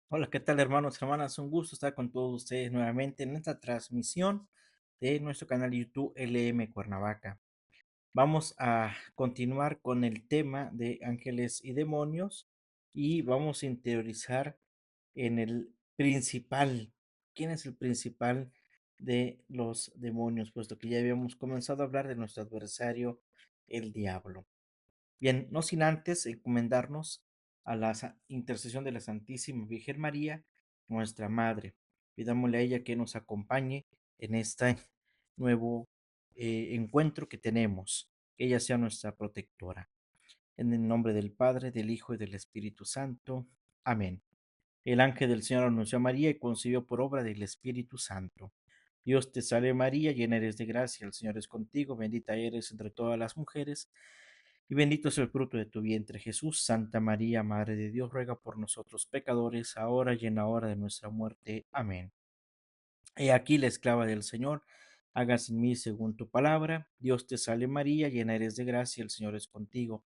Hola, ¿qué tal hermanos, hermanas? Un gusto estar con todos ustedes nuevamente en esta transmisión de nuestro canal de YouTube LM Cuernavaca. Vamos a continuar con el tema de ángeles y demonios y vamos a interiorizar en el principal. ¿Quién es el principal de los demonios? Puesto que ya habíamos comenzado a hablar de nuestro adversario, el diablo. Bien, no sin antes encomendarnos a la intercesión de la Santísima Virgen María, nuestra Madre. Pidámosle a ella que nos acompañe en este nuevo encuentro que tenemos, que ella sea nuestra protectora. En el nombre del Padre, del Hijo y del Espíritu Santo. Amén. El ángel del Señor anunció a María y concibió por obra del Espíritu Santo. Dios te salve María, llena eres de gracia, el Señor es contigo, bendita eres entre todas las mujeres y bendito es el fruto de tu vientre, Jesús. Santa María, Madre de Dios, ruega por nosotros pecadores, ahora y en la hora de nuestra muerte. Amén. He aquí la esclava del Señor, hágase en mí según tu palabra. Dios te salve María, llena eres de gracia, el Señor es contigo.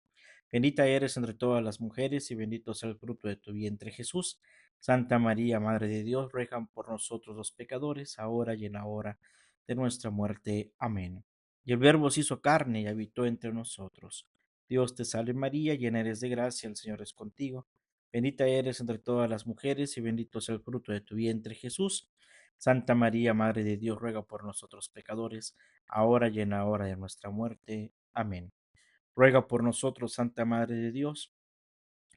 Bendita eres entre todas las mujeres y bendito es el fruto de tu vientre, Jesús. Santa María, Madre de Dios, ruega por nosotros los pecadores, ahora y en la hora de nuestra muerte. Amén. Y el Verbo se hizo carne y habitó entre nosotros. Dios te salve María, llena eres de gracia, el Señor es contigo. Bendita eres entre todas las mujeres y bendito es el fruto de tu vientre, Jesús. Santa María, Madre de Dios, ruega por nosotros pecadores, ahora y en la hora de nuestra muerte. Amén. Ruega por nosotros, Santa Madre de Dios,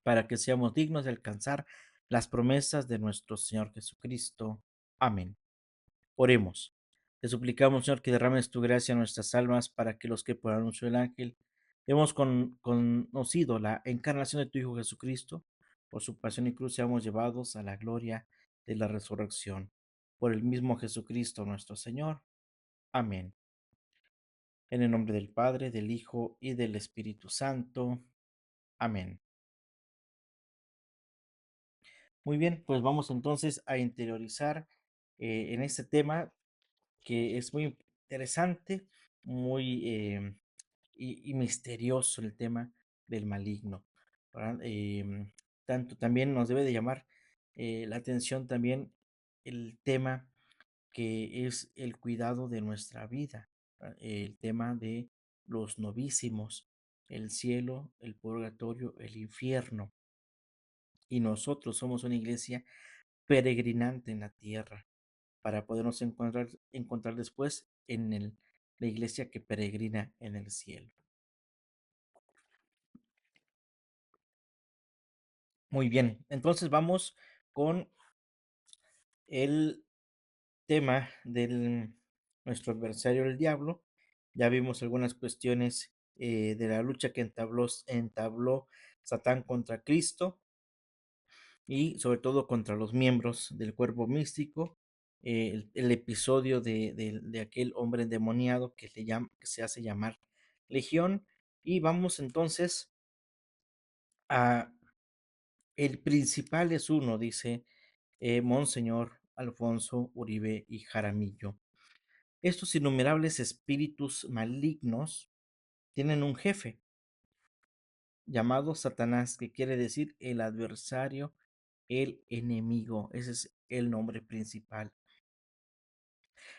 para que seamos dignos de alcanzar las promesas de nuestro Señor Jesucristo. Amén. Oremos. Te suplicamos, Señor, que derrames tu gracia en nuestras almas para que los que por anuncio del ángel hemos conocido la encarnación de tu Hijo Jesucristo, por su pasión y cruz seamos llevados a la gloria de la resurrección. Por el mismo Jesucristo nuestro Señor. Amén. En el nombre del Padre, del Hijo y del Espíritu Santo. Amén. Muy bien, pues vamos entonces a interiorizar en este tema que es muy interesante, muy y misterioso el tema del maligno, ¿verdad? Tanto también nos debe de llamar la atención también el tema que es el cuidado de nuestra vida, ¿verdad? El tema de los novísimos, el cielo, el purgatorio, el infierno. Y nosotros somos una iglesia peregrinante en la tierra para podernos encontrar después en la iglesia que peregrina en el cielo. Muy bien, entonces vamos con el tema de nuestro adversario el diablo. Ya vimos algunas cuestiones de la lucha que entabló Satán contra Cristo y sobre todo contra los miembros del cuerpo místico. El episodio de aquel hombre endemoniado que se hace llamar Legión. Y vamos entonces a el principal es uno, dice Monseñor Alfonso Uribe y Jaramillo. Estos innumerables espíritus malignos tienen un jefe llamado Satanás, que quiere decir el adversario, el enemigo. Ese es el nombre principal.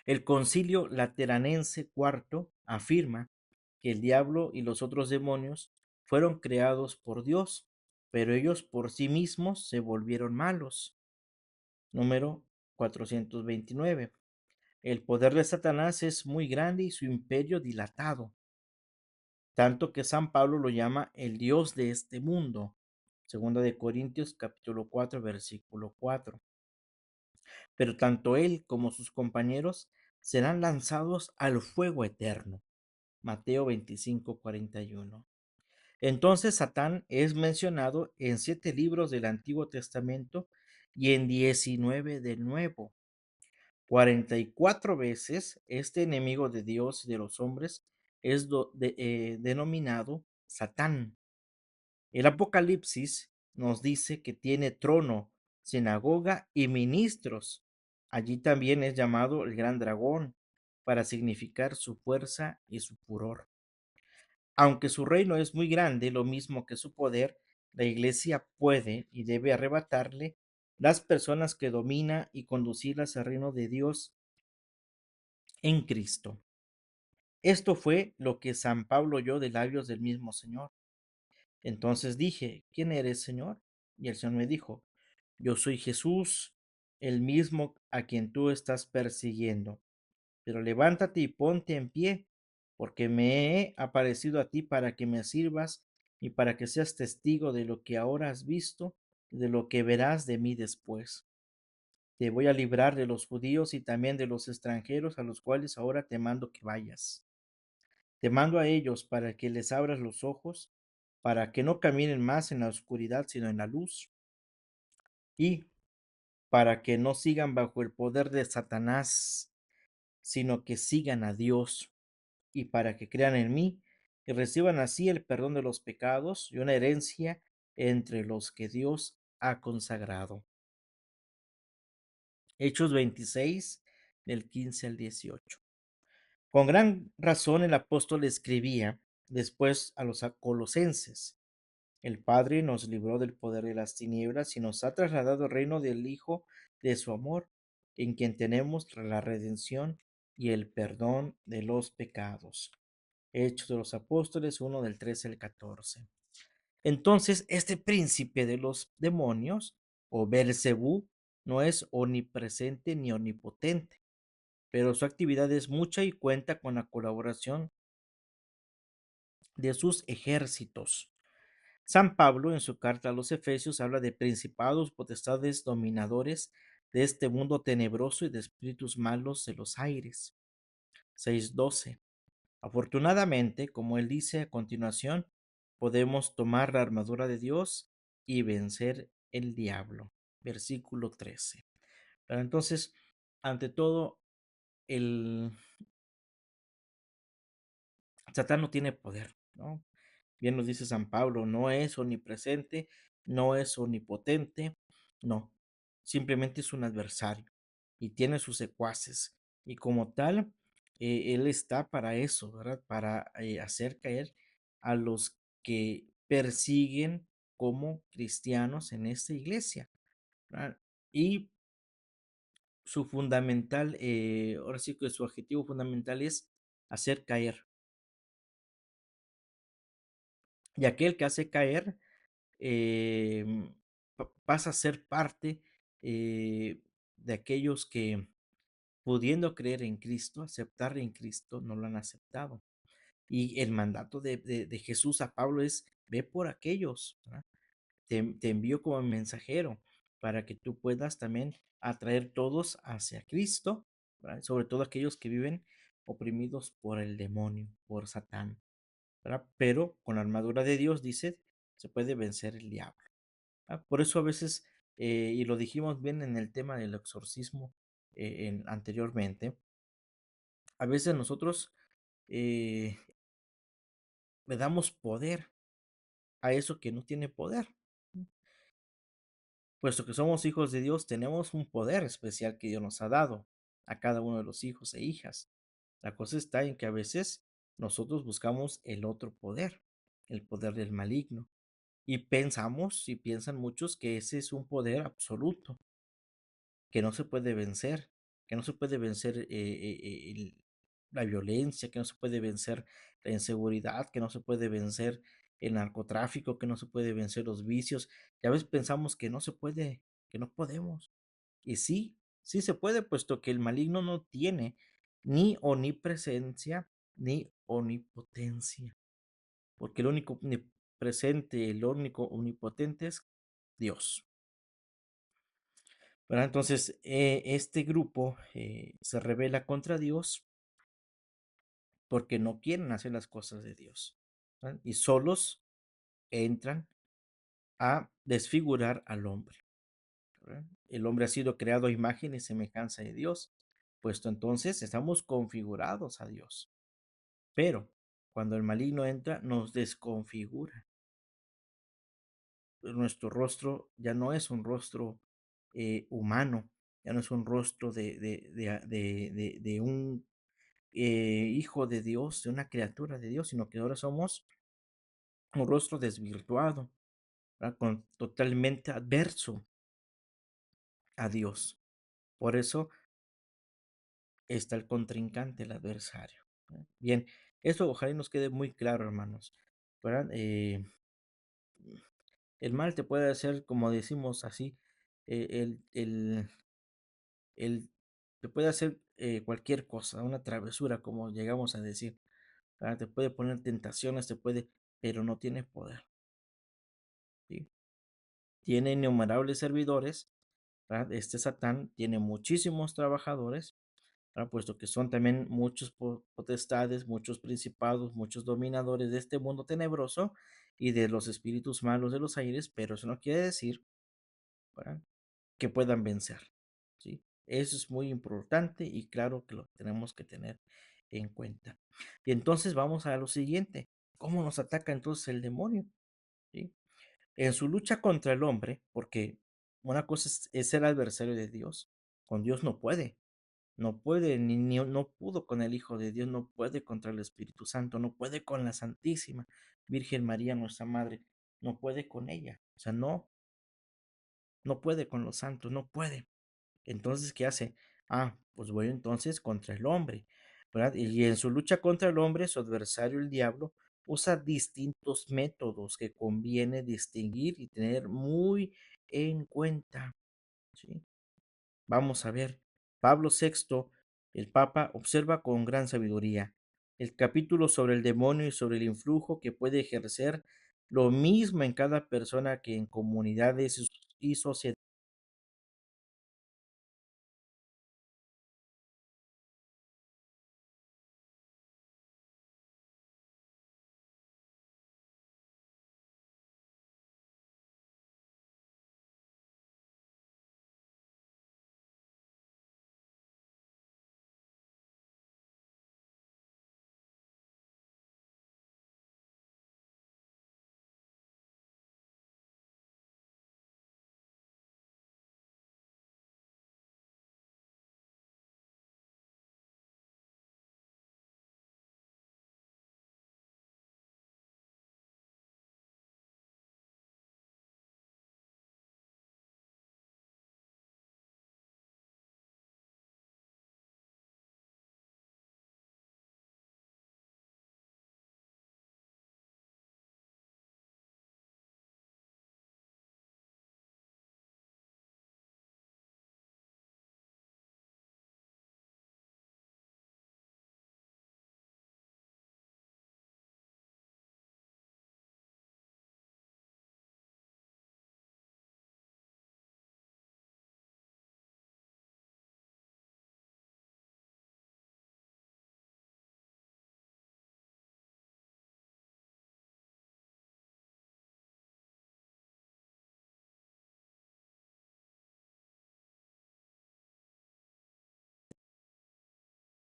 El Concilio Lateranense cuarto afirma que el diablo y los otros demonios fueron creados por Dios, pero ellos por sí mismos se volvieron malos. Número 429. El poder de Satanás es muy grande y su imperio dilatado, tanto que San Pablo lo llama el Dios de este mundo. Segunda de Corintios capítulo 4 versículo 4. Pero tanto él como sus compañeros serán lanzados al fuego eterno. Mateo 25:41. Entonces Satán es mencionado en 7 libros del Antiguo Testamento y en 19 del Nuevo. 44 veces este enemigo de Dios y de los hombres es denominado Satán. El Apocalipsis nos dice que tiene trono, sinagoga y ministros. Allí también es llamado el gran dragón para significar su fuerza y su furor. Aunque su reino es muy grande, lo mismo que su poder, la iglesia puede y debe arrebatarle las personas que domina y conducirlas al reino de Dios en Cristo. Esto fue lo que San Pablo oyó de labios del mismo Señor. Entonces dije, ¿quién eres, Señor? Y el Señor me dijo, yo soy Jesús, el mismo a quien tú estás persiguiendo. Pero levántate y ponte en pie, porque me he aparecido a ti para que me sirvas y para que seas testigo de lo que ahora has visto y de lo que verás de mí después. Te voy a librar de los judíos y también de los extranjeros a los cuales ahora te mando que vayas. Te mando a ellos para que les abras los ojos, para que no caminen más en la oscuridad, sino en la luz, y para que no sigan bajo el poder de Satanás, sino que sigan a Dios, y para que crean en mí y reciban así el perdón de los pecados y una herencia entre los que Dios ha consagrado. Hechos 26, del 15 al 18. Con gran razón el apóstol escribía después a los colosenses: el Padre nos libró del poder de las tinieblas y nos ha trasladado al reino del Hijo de su amor, en quien tenemos la redención y el perdón de los pecados. Hechos de los Apóstoles 1 del 13 al 14. Entonces, este príncipe de los demonios, o Belcebú, no es omnipresente ni omnipotente, pero su actividad es mucha y cuenta con la colaboración de sus ejércitos. San Pablo, en su carta a los Efesios, habla de principados, potestades, dominadores de este mundo tenebroso y de espíritus malos de los aires. 6:12. Afortunadamente, como él dice a continuación, podemos tomar la armadura de Dios y vencer el diablo. Versículo 13. Pero entonces, ante todo, el Satán no tiene poder, ¿no? Bien nos dice San Pablo, no es omnipresente, no es omnipotente, no, simplemente es un adversario y tiene sus secuaces. Y como tal, él está para eso, ¿verdad? Para hacer caer a los que persiguen como cristianos en esta iglesia, ¿verdad? Y su fundamental, ahora sí que su objetivo fundamental es hacer caer. Y aquel que hace caer pasa a ser parte de aquellos que, pudiendo creer en Cristo, aceptar en Cristo, no lo han aceptado. Y el mandato de Jesús a Pablo es: ve por aquellos, ¿verdad? Te envío como mensajero para que tú puedas también atraer todos hacia Cristo, ¿verdad? Sobre todo aquellos que viven oprimidos por el demonio, por Satán, ¿verdad? Pero con la armadura de Dios, dice, se puede vencer el diablo. Por eso a veces, y lo dijimos bien en el tema del exorcismo anteriormente, a veces nosotros eh, le damos poder a eso que no tiene poder. Puesto que somos hijos de Dios, tenemos un poder especial que Dios nos ha dado a cada uno de los hijos e hijas. La cosa está en que a veces nosotros buscamos el otro poder, el poder del maligno, y pensamos y piensan muchos que ese es un poder absoluto, que no se puede vencer, que no se puede vencer la violencia, que no se puede vencer la inseguridad, que no se puede vencer el narcotráfico, que no se puede vencer los vicios. Ya veces pensamos que no se puede, que no podemos. Y sí, sí se puede, puesto que el maligno no tiene ni omnipresencia ni omnipotencia, porque el único omnipresente, el único omnipotente es Dios. ¿Verdad? Entonces, este grupo se rebela contra Dios porque no quieren hacer las cosas de Dios, ¿verdad? Y solos entran a desfigurar al hombre, ¿verdad? El hombre ha sido creado a imagen y semejanza de Dios, puesto entonces estamos configurados a Dios. Pero cuando el maligno entra, nos desconfigura. Nuestro rostro ya no es un rostro humano, ya no es un rostro de un hijo de Dios, de una criatura de Dios, sino que ahora somos un rostro desvirtuado, ¿verdad? Totalmente adverso. a Dios. Por eso está el contrincante, el adversario. Bien, eso ojalá y nos quede muy claro, hermanos, ¿verdad? El mal te puede hacer, como decimos así, el te puede hacer cualquier cosa, una travesura, como llegamos a decir, ¿verdad? Te puede poner tentaciones, te puede, pero no tiene poder, ¿sí? Tiene innumerables servidores, ¿verdad? Este Satán tiene muchísimos trabajadores, ¿verdad? Puesto que son también muchos potestades, muchos principados, muchos dominadores de este mundo tenebroso y de los espíritus malos de los aires, pero eso no quiere decir, ¿verdad?, que puedan vencer, ¿sí? Eso es muy importante y claro que lo tenemos que tener en cuenta. Y entonces vamos a lo siguiente, ¿cómo nos ataca entonces el demonio? ¿Sí? En su lucha contra el hombre, porque una cosa es ser adversario de Dios, con Dios no puede, no puede, ni no pudo con el Hijo de Dios, no puede contra el Espíritu Santo, no puede con la Santísima Virgen María, nuestra Madre, no puede con ella, o sea, no, no puede con los santos, no puede. Entonces, ¿qué hace? Ah, pues voy entonces contra el hombre, ¿verdad? Y en su lucha contra el hombre, su adversario, el diablo, usa distintos métodos que conviene distinguir y tener muy en cuenta, ¿sí? Vamos a ver, Pablo VI, el Papa, observa con gran sabiduría el capítulo sobre el demonio y sobre el influjo que puede ejercer lo mismo en cada persona que en comunidades y sociedades.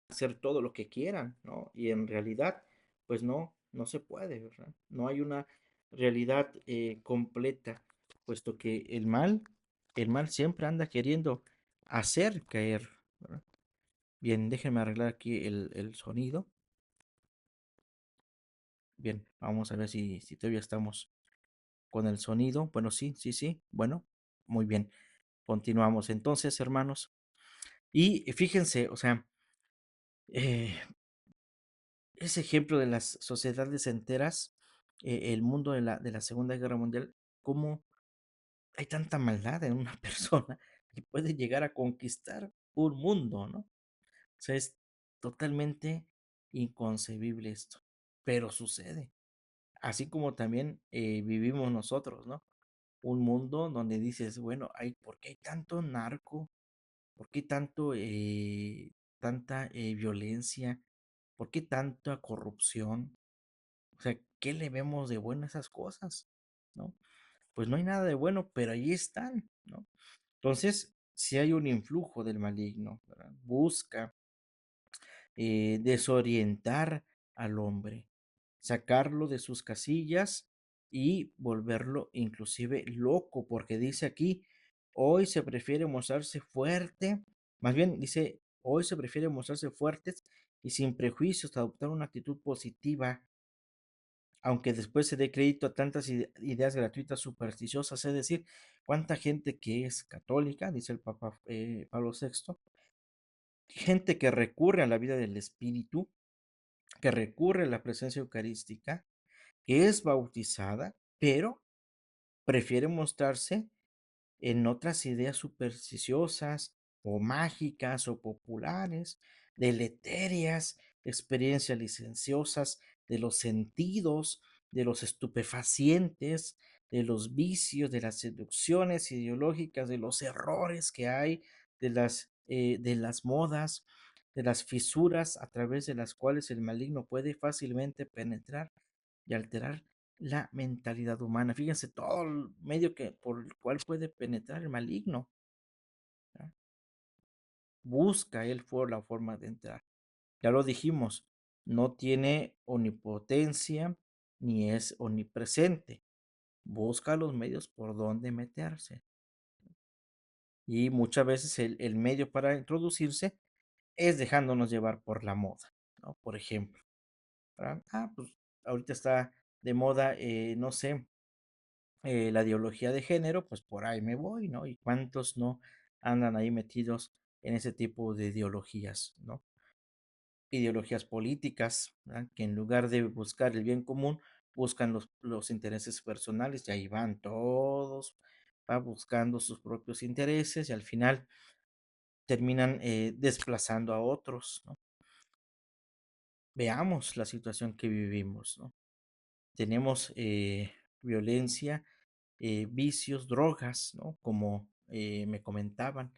Hacer todo lo que quieran, ¿no? Y en realidad, pues no, no se puede, ¿verdad? No hay una realidad completa, puesto que el mal siempre anda queriendo hacer caer, ¿verdad? Bien, déjenme arreglar aquí el sonido. Bien, vamos a ver si todavía estamos con el sonido. Bueno, sí, sí, sí. Bueno, muy bien. Continuamos entonces, hermanos. Y fíjense, o sea, eh, ese ejemplo de las sociedades enteras, el mundo de la Segunda Guerra Mundial, cómo hay tanta maldad en una persona que puede llegar a conquistar un mundo, ¿no? O sea, es totalmente inconcebible esto, pero sucede. Así como también vivimos nosotros, ¿no? Un mundo donde dices, bueno, ¿por qué hay tanto narco? ¿Por qué tanta violencia? ¿Por qué tanta corrupción? O sea, ¿qué le vemos de bueno a esas cosas? ¿No? Pues no hay nada de bueno, pero ahí están, ¿no? Entonces, si hay un influjo del maligno, ¿verdad? Busca desorientar al hombre, sacarlo de sus casillas y volverlo inclusive loco, porque dice aquí, hoy se prefiere mostrarse fuerte, más bien dice, hoy se prefiere mostrarse fuertes y sin prejuicios, adoptar una actitud positiva aunque después se dé crédito a tantas ideas gratuitas supersticiosas, es decir, cuánta gente que es católica, dice el Papa Pablo VI, gente que recurre a la vida del Espíritu, que recurre a la presencia eucarística, que es bautizada, pero prefiere mostrarse en otras ideas supersticiosas o mágicas o populares, deleterias, experiencias licenciosas de los sentidos, de los estupefacientes, de los vicios, de las seducciones ideológicas, de los errores que hay, de las modas, de las fisuras a través de las cuales el maligno puede fácilmente penetrar y alterar la mentalidad humana. Fíjense todo el medio por el cual puede penetrar el maligno. ¿Ya? Busca él por la forma de entrar. Ya lo dijimos, no tiene omnipotencia ni es omnipresente. Busca los medios por donde meterse. Y muchas veces el medio para introducirse es dejándonos llevar por la moda, ¿no? Por ejemplo, ¿verdad? Pues ahorita está de moda, no sé, la ideología de género, pues por ahí me voy, ¿no? Y cuántos no andan ahí metidos en ese tipo de ideologías, ¿no? Ideologías políticas, ¿verdad? Que en lugar de buscar el bien común, buscan los intereses personales y ahí van todos, va buscando sus propios intereses y al final terminan desplazando a otros, ¿no? Veamos la situación que vivimos, ¿no? Tenemos violencia, vicios, drogas, ¿no? Como me comentaban,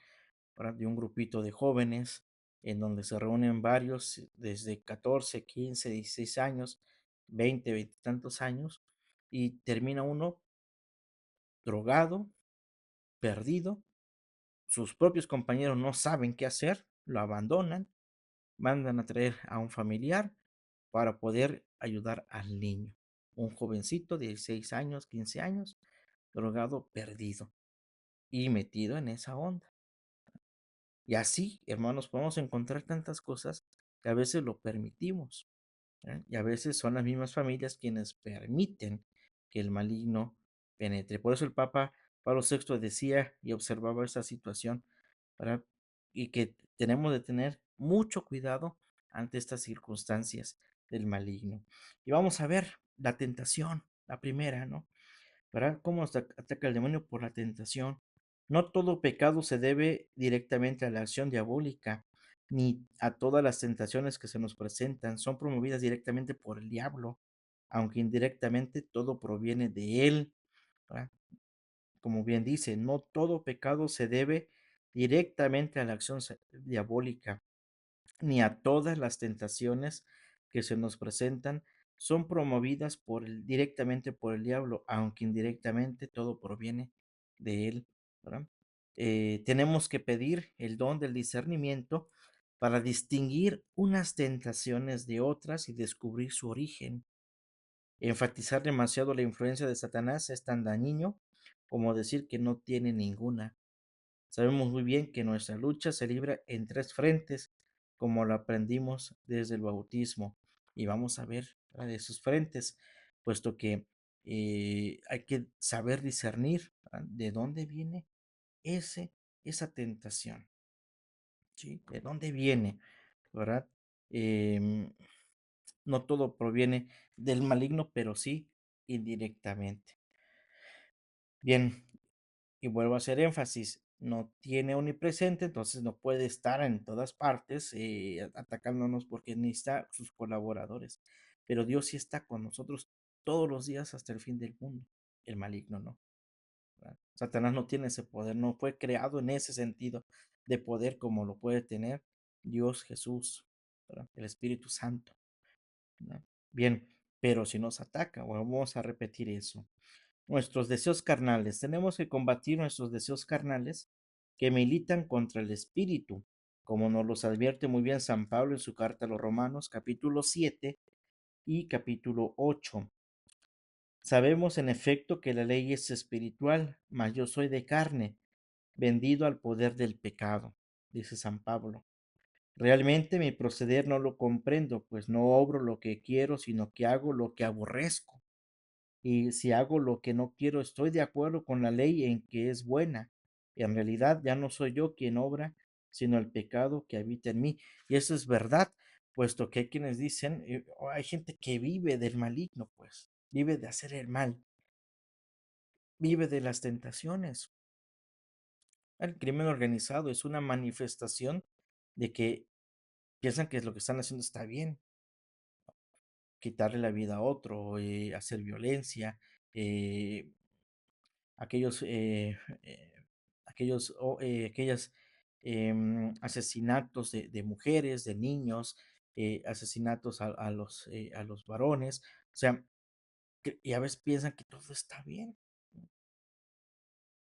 ¿verdad? De un grupito de jóvenes en donde se reúnen varios desde 14, 15, 16 años, 20 tantos años, y termina uno drogado, perdido, sus propios compañeros no saben qué hacer, lo abandonan, mandan a traer a un familiar para poder ayudar al niño, un jovencito de 16 años, 15 años, drogado, perdido y metido en esa onda. Y así, hermanos, podemos encontrar tantas cosas que a veces lo permitimos, ¿eh? Y a veces son las mismas familias quienes permiten que el maligno penetre. Por eso el Papa Pablo VI decía y observaba esa situación, ¿verdad? Y que tenemos de tener mucho cuidado ante estas circunstancias del maligno. Y vamos a ver la tentación, la primera, ¿no? ¿Verdad? ¿Cómo nos ataca el demonio? Por la tentación. No todo pecado se debe directamente a la acción diabólica, ni a todas las tentaciones que se nos presentan. Son promovidas directamente por el diablo, aunque indirectamente todo proviene de él. ¿Verdad? Como bien dice, no todo pecado se debe directamente a la acción diabólica, ni a todas las tentaciones que se nos presentan son promovidas directamente por el diablo, aunque indirectamente todo proviene de él, ¿verdad? Tenemos que pedir el don del discernimiento para distinguir unas tentaciones de otras y descubrir su origen. Enfatizar demasiado la influencia de Satanás es tan dañino como decir que no tiene ninguna. Sabemos muy bien que nuestra lucha se libra en tres frentes, como lo aprendimos desde el bautismo. Y vamos a ver de esos frentes, puesto que hay que saber discernir, ¿verdad? De dónde viene esa tentación, ¿sí? ¿De dónde viene, verdad? Em, no todo proviene del maligno, pero sí indirectamente. Bien, y vuelvo a hacer énfasis, no tiene omnipresente, entonces no puede estar en todas partes atacándonos porque necesita sus colaboradores. Pero Dios sí está con nosotros todos los días hasta el fin del mundo. El maligno no. ¿Verdad? Satanás no tiene ese poder, no fue creado en ese sentido de poder como lo puede tener Dios Jesús, ¿verdad? El Espíritu Santo. ¿Verdad? Bien, pero si nos ataca, vamos a repetir eso, nuestros deseos carnales. Tenemos que combatir nuestros deseos carnales que militan contra el espíritu, como nos los advierte muy bien San Pablo en su carta a los Romanos, capítulo 7 y capítulo 8. Sabemos en efecto que la ley es espiritual, mas yo soy de carne, vendido al poder del pecado, dice San Pablo. Realmente mi proceder no lo comprendo, pues no obro lo que quiero, sino que hago lo que aborrezco. Y si hago lo que no quiero, estoy de acuerdo con la ley en que es buena. Y en realidad ya no soy yo quien obra, sino el pecado que habita en mí. Y eso es verdad, puesto que hay quienes dicen, hay gente que vive del maligno, pues, vive de hacer el mal, vive de las tentaciones. El crimen organizado es una manifestación de que piensan que lo que están haciendo está bien, quitarle la vida a otro, hacer violencia, eh, aquellos, aquellas asesinatos de mujeres, de niños, asesinatos a los varones, o sea, y a veces piensan que todo está bien.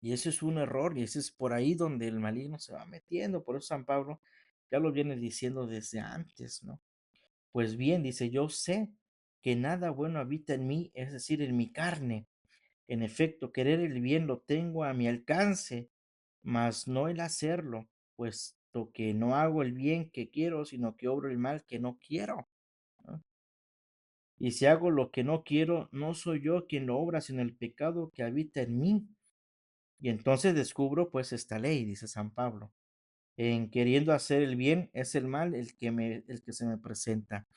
Y eso es un error, y ese es por ahí donde el maligno se va metiendo. Por eso San Pablo ya lo viene diciendo desde antes, ¿no? Pues bien, dice, yo sé que nada bueno habita en mí, es decir, en mi carne. En efecto, querer el bien lo tengo a mi alcance, mas no el hacerlo, puesto que no hago el bien que quiero, sino que obro el mal que no quiero, ¿no? Y si hago lo que no quiero, no soy yo quien lo obra, sino el pecado que habita en mí. Y entonces descubro pues esta ley, dice San Pablo. En queriendo hacer el bien, es el mal el que se me presenta.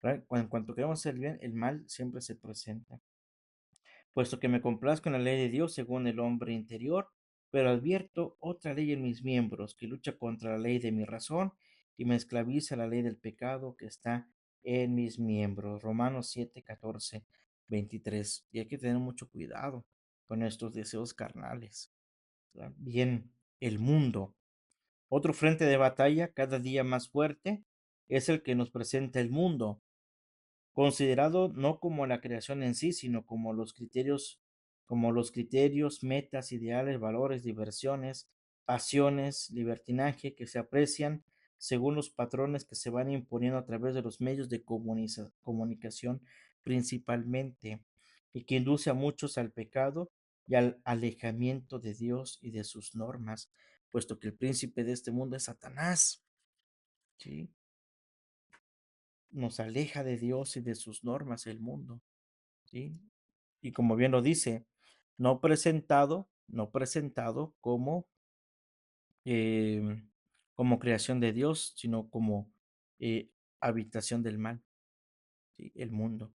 ¿Verdad? En cuanto queremos hacer el bien, el mal siempre se presenta. Puesto que me complazco en la ley de Dios según el hombre interior, pero advierto otra ley en mis miembros que lucha contra la ley de mi razón y me esclaviza la ley del pecado que está en mis miembros. Romanos 7, 14, 23. Y hay que tener mucho cuidado con estos deseos carnales. ¿Verdad? Bien, el mundo. Otro frente de batalla cada día más fuerte es el que nos presenta el mundo, considerado no como la creación en sí, sino como los criterios, metas, ideales, valores, diversiones, pasiones, libertinaje que se aprecian según los patrones que se van imponiendo a través de los medios de comunicación principalmente, y que induce a muchos al pecado y al alejamiento de Dios y de sus normas, puesto que el príncipe de este mundo es Satanás, ¿sí? Nos aleja de Dios y de sus normas el mundo, ¿sí? Y como bien lo dice, no presentado como, como creación de Dios, sino como eh, habitación del mal, ¿sí? El mundo.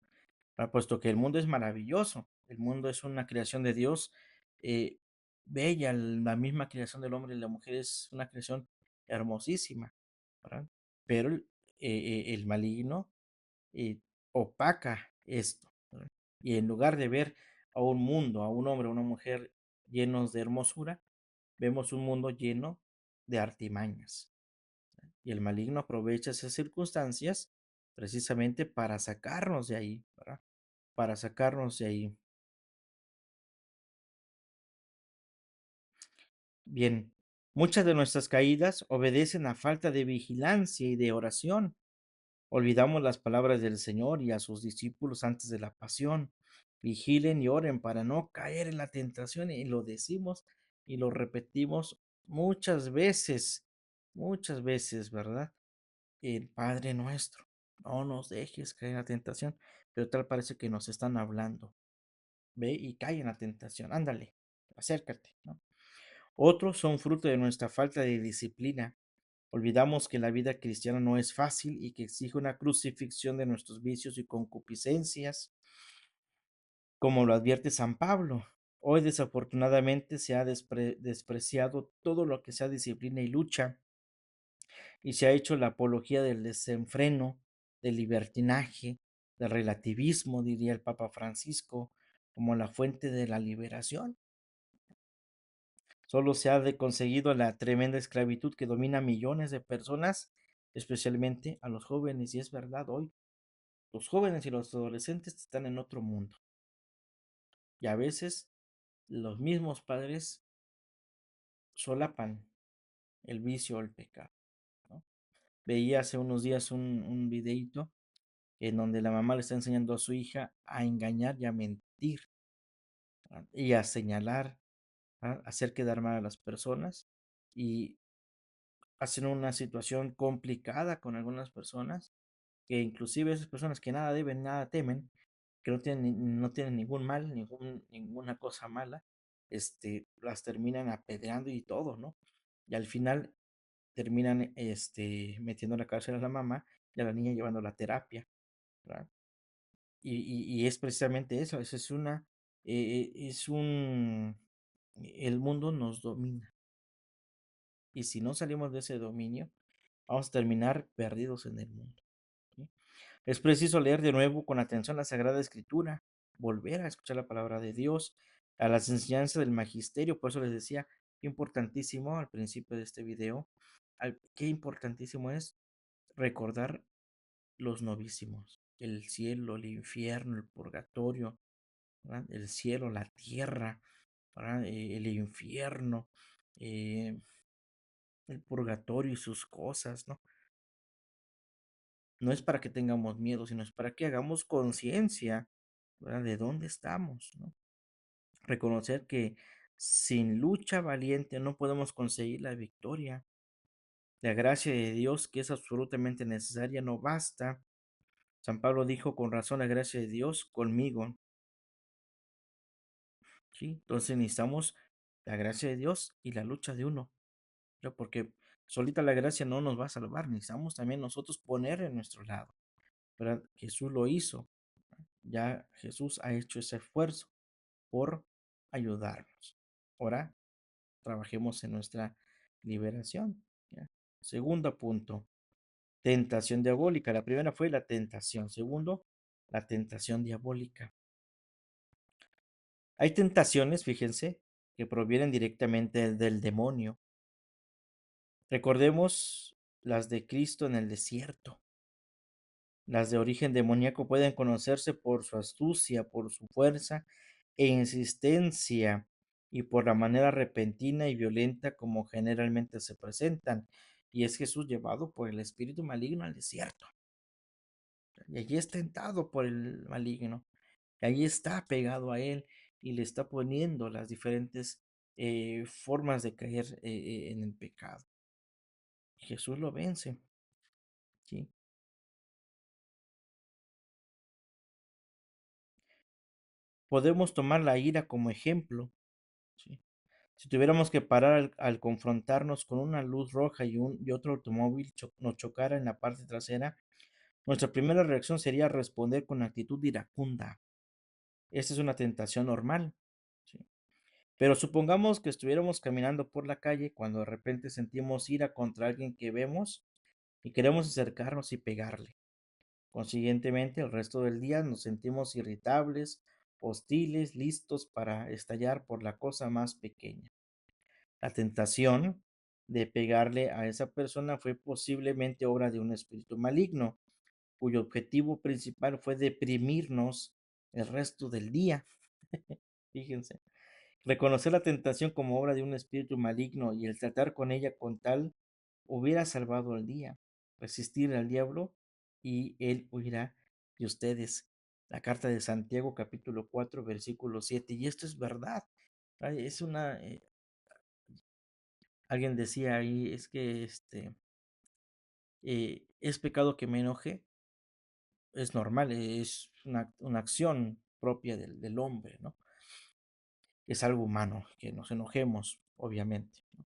Puesto que el mundo es maravilloso, el mundo es una creación de Dios, eh, bella, la misma creación del hombre y la mujer es una creación hermosísima, ¿verdad? Pero el maligno y opaca esto, ¿verdad? Y en lugar de ver a un mundo, a un hombre, a una mujer llenos de hermosura, vemos un mundo lleno de artimañas. Y el maligno aprovecha esas circunstancias precisamente para sacarnos de ahí, ¿verdad? Para sacarnos de ahí. Bien, muchas de nuestras caídas obedecen a falta de vigilancia y de oración. Olvidamos las palabras del Señor y a sus discípulos antes de la pasión. Vigilen y oren para no caer en la tentación y lo decimos y lo repetimos muchas veces, ¿verdad? El Padre nuestro, no nos dejes caer en la tentación, pero tal parece que nos están hablando. Ve y cae en la tentación, ándale, acércate, ¿no? Otros son fruto de nuestra falta de disciplina. Olvidamos que la vida cristiana no es fácil y que exige una crucifixión de nuestros vicios y concupiscencias, como lo advierte San Pablo. Hoy desafortunadamente se ha despreciado todo lo que sea disciplina y lucha, y se ha hecho la apología del desenfreno, del libertinaje, del relativismo, diría el Papa Francisco, como la fuente de la liberación. Solo se ha conseguido la tremenda esclavitud que domina a millones de personas, especialmente a los jóvenes. Y es verdad, hoy los jóvenes y los adolescentes están en otro mundo. Y a veces los mismos padres solapan el vicio o el pecado, ¿no? Veía hace unos días un videíto en donde la mamá le está enseñando a su hija a engañar y a mentir, ¿verdad? Y a señalar, ¿verdad? A hacer quedar mal a las personas. Y hacen una situación complicada con algunas personas, que inclusive esas personas que nada deben, nada temen, que no tienen ningún mal, ninguna cosa mala, las terminan apedreando y todo, ¿no? Y al final terminan, metiendo en la cárcel a la mamá y a la niña llevando la terapia, ¿verdad? Y es precisamente eso, eso es es el mundo nos domina. Y si no salimos de ese dominio, vamos a terminar perdidos en el mundo, ¿sí? Es preciso leer de nuevo con atención la Sagrada Escritura, volver a escuchar la palabra de Dios, a las enseñanzas del magisterio. Por eso les decía, importantísimo al principio de este video, qué importantísimo es recordar los novísimos, el cielo, el infierno, el purgatorio, ¿verdad? El cielo, la tierra, ¿verdad? El infierno, eh, el purgatorio y sus cosas, ¿no? No es para que tengamos miedo, sino es para que hagamos conciencia, ¿verdad? De dónde estamos, ¿no? Reconocer que sin lucha valiente no podemos conseguir la victoria. La gracia de Dios, que es absolutamente necesaria, no basta. San Pablo dijo con razón la gracia de Dios conmigo, ¿sí? Entonces necesitamos la gracia de Dios y la lucha de uno, ¿no? Porque solita la gracia no nos va a salvar, necesitamos también nosotros poner en nuestro lado, ¿verdad? Jesús lo hizo, ya Jesús ha hecho ese esfuerzo por ayudarnos. Ahora trabajemos en nuestra liberación, ¿ya? Segundo punto, tentación diabólica. La primera fue la tentación. Segundo, la tentación diabólica. Hay tentaciones, fíjense, que provienen directamente del demonio. Recordemos las de Cristo en el desierto. Las de origen demoníaco pueden conocerse por su astucia, por su fuerza e insistencia y por la manera repentina y violenta como generalmente se presentan. Y es Jesús llevado por el espíritu maligno al desierto. Y allí es tentado por el maligno. Y allí está pegado a él y le está poniendo las diferentes formas de caer en el pecado. Jesús lo vence, ¿sí? Podemos tomar la ira como ejemplo, ¿sí? Si tuviéramos que parar al confrontarnos con una luz roja y otro automóvil nos chocara en la parte trasera, nuestra primera reacción sería responder con actitud iracunda. Esta es una tentación normal, ¿sí? Pero supongamos que estuviéramos caminando por la calle cuando de repente sentimos ira contra alguien que vemos y queremos acercarnos y pegarle. Consiguientemente, el resto del día nos sentimos irritables, hostiles, listos para estallar por la cosa más pequeña. La tentación de pegarle a esa persona fue posiblemente obra de un espíritu maligno, cuyo objetivo principal fue deprimirnos el resto del día. Fíjense, reconocer la tentación como obra de un espíritu maligno y el tratar con ella con tal hubiera salvado el día. Resistir al diablo y él huirá de ustedes. La carta de Santiago capítulo 4 versículo 7. Y esto es verdad. Es alguien decía ahí, es que es pecado que me enoje, es normal, es una acción propia del hombre, ¿no? Es algo humano que nos enojemos, obviamente, ¿no?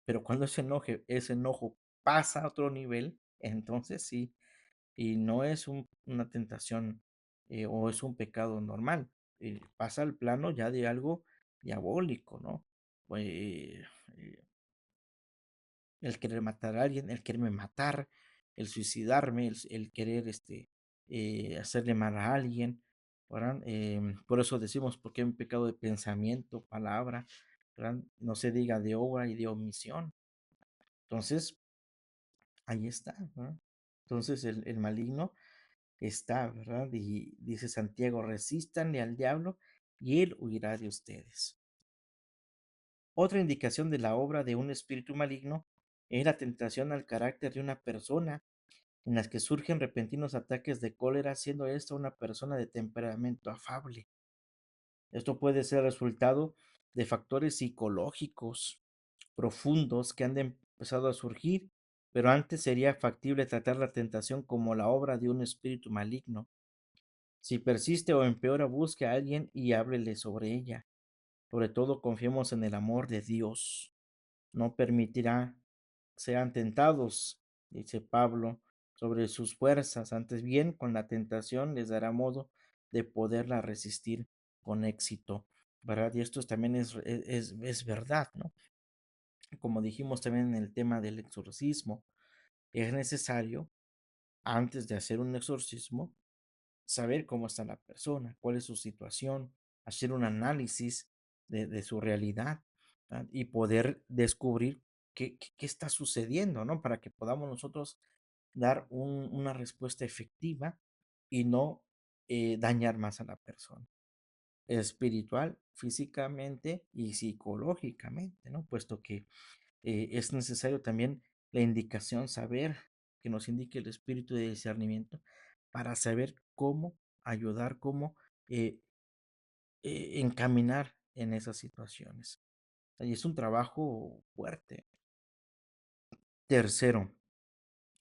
Pero cuando ese enojo pasa a otro nivel, entonces sí, y no es una tentación o es un pecado normal, pasa al plano ya de algo diabólico, ¿no? Eh, eh, el querer matar a alguien, el quererme matar, el suicidarme, el querer hacerle mal a alguien, ¿verdad? Por eso decimos, porque hay un pecado de pensamiento, palabra, ¿verdad? No se diga de obra y de omisión. Entonces, ahí está, ¿verdad? Entonces el maligno está, ¿verdad? Y dice Santiago, resístanle al diablo y él huirá de ustedes. Otra indicación de la obra de un espíritu maligno es la tentación al carácter de una persona, en las que surgen repentinos ataques de cólera, siendo esta una persona de temperamento afable. Esto puede ser resultado de factores psicológicos profundos que han empezado a surgir pero antes sería factible tratar la tentación como la obra de un espíritu maligno. Si persiste o empeora, busque a alguien y háblele sobre ella. Sobre todo confiemos en el amor de Dios. No permitirá sean tentados, dice Pablo, sobre sus fuerzas. Antes bien, con la tentación les dará modo de poderla resistir con éxito, ¿verdad? Y esto también es verdad, ¿no? Como dijimos también en el tema del exorcismo, es necesario, antes de hacer un exorcismo, saber cómo está la persona, cuál es su situación, hacer un análisis de su realidad, ¿verdad? Y poder descubrir qué está sucediendo, ¿no? Para que podamos nosotros dar una respuesta efectiva y no dañar más a la persona, espiritual, físicamente y psicológicamente, ¿no? Puesto que es necesario también la indicación, saber que nos indique el espíritu de discernimiento para saber cómo ayudar, cómo eh, encaminar en esas situaciones. Y es un trabajo fuerte. Tercero,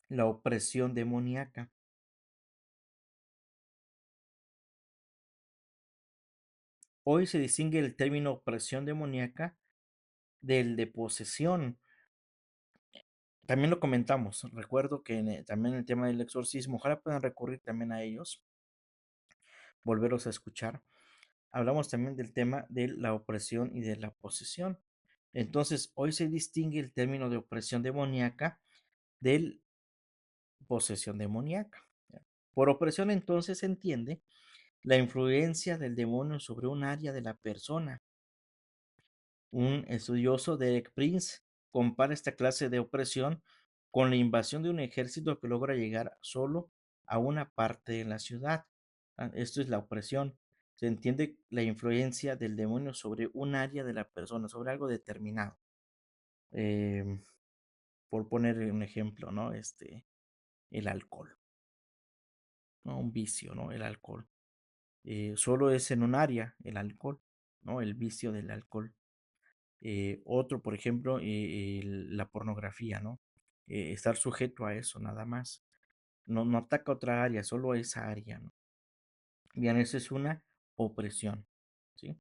la opresión demoníaca. Hoy se distingue el término opresión demoníaca del de posesión. También lo comentamos. Recuerdo que también el tema del exorcismo, ojalá puedan recurrir también a ellos, volverlos a escuchar. Hablamos también del tema de la opresión y de la posesión. Entonces, hoy se distingue el término de opresión demoníaca del posesión demoníaca. Por opresión entonces se entiende la influencia del demonio sobre un área de la persona. Un estudioso, Derek Prince, compara esta clase de opresión con la invasión de un ejército que logra llegar solo a una parte de la ciudad. Esto es la opresión. Se entiende la influencia del demonio sobre un área de la persona, sobre algo determinado. Em, por poner un ejemplo, ¿no? El alcohol, ¿no? Un vicio, ¿no? El alcohol. Solo es en un área el alcohol, ¿no? El vicio del alcohol. Otro, por ejemplo, la pornografía, ¿no? Estar sujeto a eso, nada más. No ataca otra área, solo esa área, ¿no? Bien, esa es una opresión, ¿sí?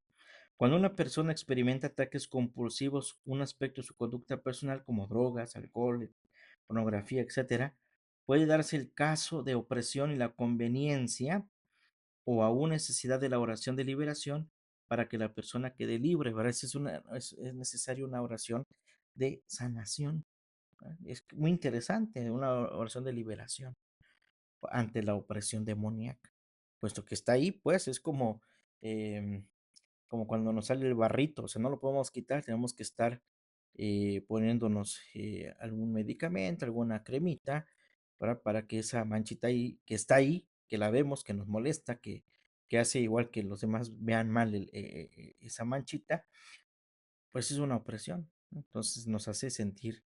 Cuando una persona experimenta ataques compulsivos, un aspecto de su conducta personal como drogas, alcohol, pornografía, etcétera, puede darse el caso de opresión y la conveniencia o aún necesidad de la oración de liberación para que la persona quede libre, ¿verdad? Es necesario una oración de sanación. ¿Verdad? Es muy interesante, una oración de liberación ante la opresión demoníaca, puesto que está ahí, pues es em, como cuando nos sale el barrito, o sea, no lo podemos quitar, tenemos que estar poniéndonos algún medicamento, alguna cremita, para que esa manchita ahí, que está ahí, que la vemos, que nos molesta, que hace igual que los demás vean mal esa manchita, pues es una opresión, ¿no? Entonces nos hace sentir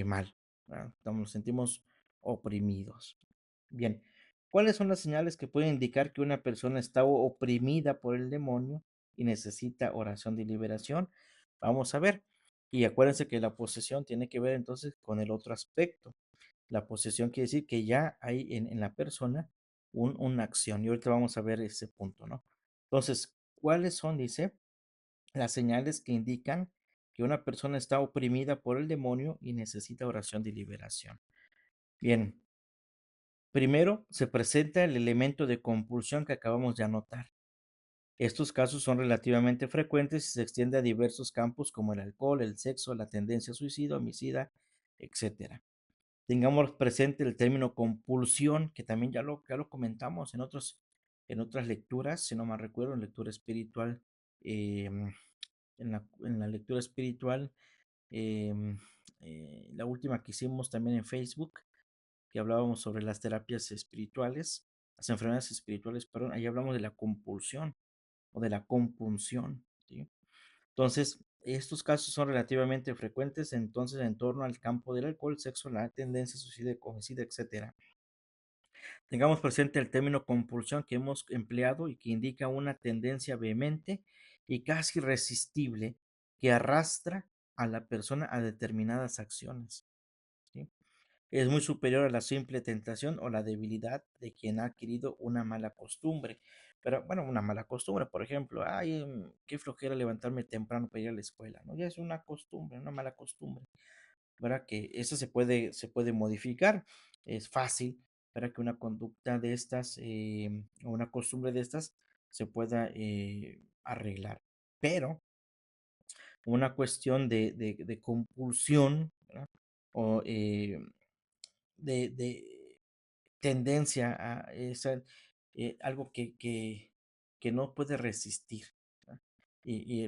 mal, ¿verdad? Nos sentimos oprimidos. Bien, ¿cuáles son las señales que pueden indicar que una persona está oprimida por el demonio y necesita oración de liberación? Vamos a ver. Y acuérdense que la posesión tiene que ver entonces con el otro aspecto. La posesión quiere decir que ya hay en la persona una acción. Y ahorita vamos a ver ese punto, ¿no? Entonces, ¿cuáles son, dice, las señales que indican que una persona está oprimida por el demonio y necesita oración de liberación? Bien, primero se presenta el elemento de compulsión que acabamos de anotar. Estos casos son relativamente frecuentes y se extiende a diversos campos como el alcohol, el sexo, la tendencia suicida, homicida, etcétera. Tengamos presente el término compulsión, que también ya lo comentamos en otras lecturas, si no me recuerdo, en lectura espiritual, em, en la lectura espiritual, em, la última que hicimos también en Facebook, que hablábamos sobre las terapias espirituales, las enfermedades espirituales, perdón, ahí hablamos de la compulsión o de la compunción, ¿sí? Entonces, estos casos son relativamente frecuentes, entonces, en torno al campo del alcohol, sexo, la tendencia suicida, homicida, etcétera. Tengamos presente el término compulsión que hemos empleado y que indica una tendencia vehemente y casi irresistible que arrastra a la persona a determinadas acciones, ¿sí? es muy superior a la simple tentación o la debilidad de quien ha adquirido una mala costumbre. Pero bueno, una mala costumbre, por ejemplo, ay, qué flojera levantarme temprano para ir a la escuela, ¿no? Ya es una costumbre, una mala costumbre, ¿verdad? Que eso se puede modificar, es fácil para que una conducta de estas o una costumbre de estas se pueda arreglar. Pero una cuestión de compulsión, ¿verdad? O de tendencia a esa, algo que no puede resistir, ¿verdad?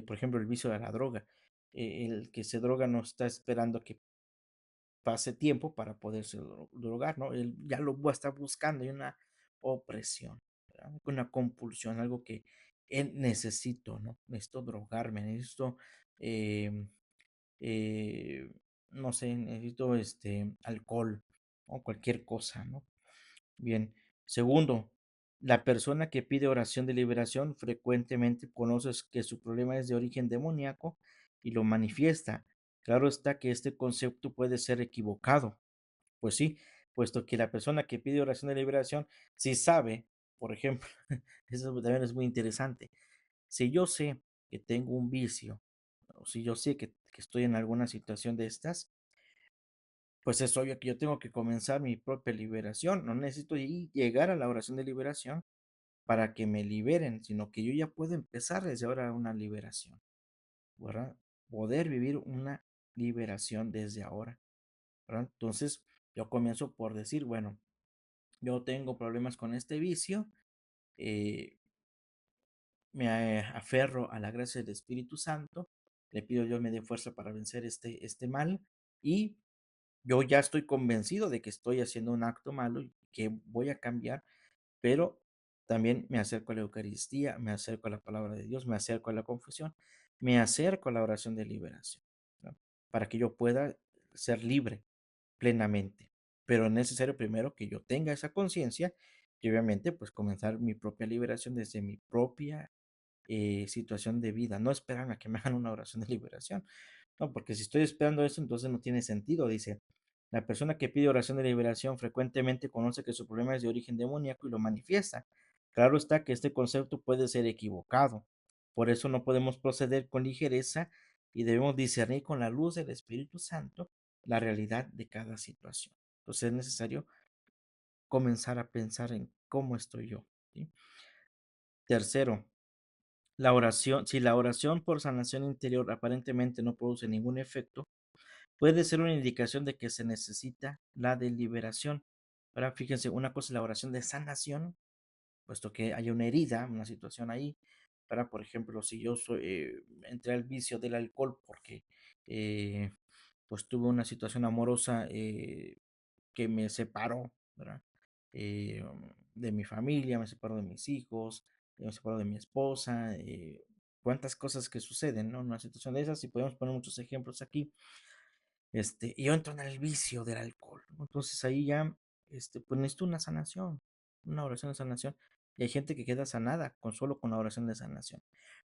Por ejemplo, el vicio de la droga. El que se droga no está esperando que pase tiempo para poderse drogar, ¿no? Él ya lo va a estar buscando, hay una opresión, ¿verdad? Una compulsión, algo que necesito, ¿no? Necesito drogarme, necesito em, eh, no sé, necesito alcohol o cualquier cosa, ¿no? Bien. Segundo, la persona que pide oración de liberación frecuentemente conoces que su problema es de origen demoníaco y lo manifiesta. Claro está que este concepto puede ser equivocado. Pues sí, puesto que la persona que pide oración de liberación, si sabe, por ejemplo, eso también es muy interesante. Si yo sé que tengo un vicio, o si yo sé que estoy en alguna situación de estas, pues es obvio que yo tengo que comenzar mi propia liberación. No necesito llegar a la oración de liberación para que me liberen, sino que yo ya puedo empezar desde ahora una liberación, ¿verdad? Poder vivir una liberación desde ahora, ¿verdad? Entonces, yo comienzo por decir, bueno, yo tengo problemas con este vicio, eh, me aferro a la gracia del Espíritu Santo, le pido Dios me dé fuerza para vencer este mal y yo ya estoy convencido de que estoy haciendo un acto malo y que voy a cambiar, pero también me acerco a la Eucaristía, me acerco a la palabra de Dios, me acerco a la confesión, me acerco a la oración de liberación, ¿no? Para que yo pueda ser libre plenamente. Pero es necesario primero que yo tenga esa conciencia y obviamente pues comenzar mi propia liberación desde mi propia situación de vida, no esperan a que me hagan una oración de liberación, no, porque si estoy esperando eso, entonces no tiene sentido, dice. La persona que pide oración de liberación frecuentemente conoce que su problema es de origen demoníaco y lo manifiesta. Claro está que este concepto puede ser equivocado. Por eso no podemos proceder con ligereza y debemos discernir con la luz del Espíritu Santo la realidad de cada situación. Entonces es necesario comenzar a pensar en cómo estoy yo, ¿sí? Tercero, la oración, si la oración por sanación interior aparentemente no produce ningún efecto, puede ser una indicación de que se necesita la deliberación. Ahora, fíjense, una cosa es la oración de sanación, puesto que hay una herida, una situación ahí. Para, por ejemplo, si yo entré al vicio del alcohol porque eh, pues tuve una situación amorosa que me separó, ¿verdad? De mi familia, me separó de mis hijos, me separó de mi esposa, cuántas cosas que suceden, ¿no? En una situación de esas, y podemos poner muchos ejemplos aquí. Y yo entro en el vicio del alcohol, ¿no? Entonces ahí ya, pues necesito una sanación, una oración de sanación. Y hay gente que queda sanada solo con la oración de sanación.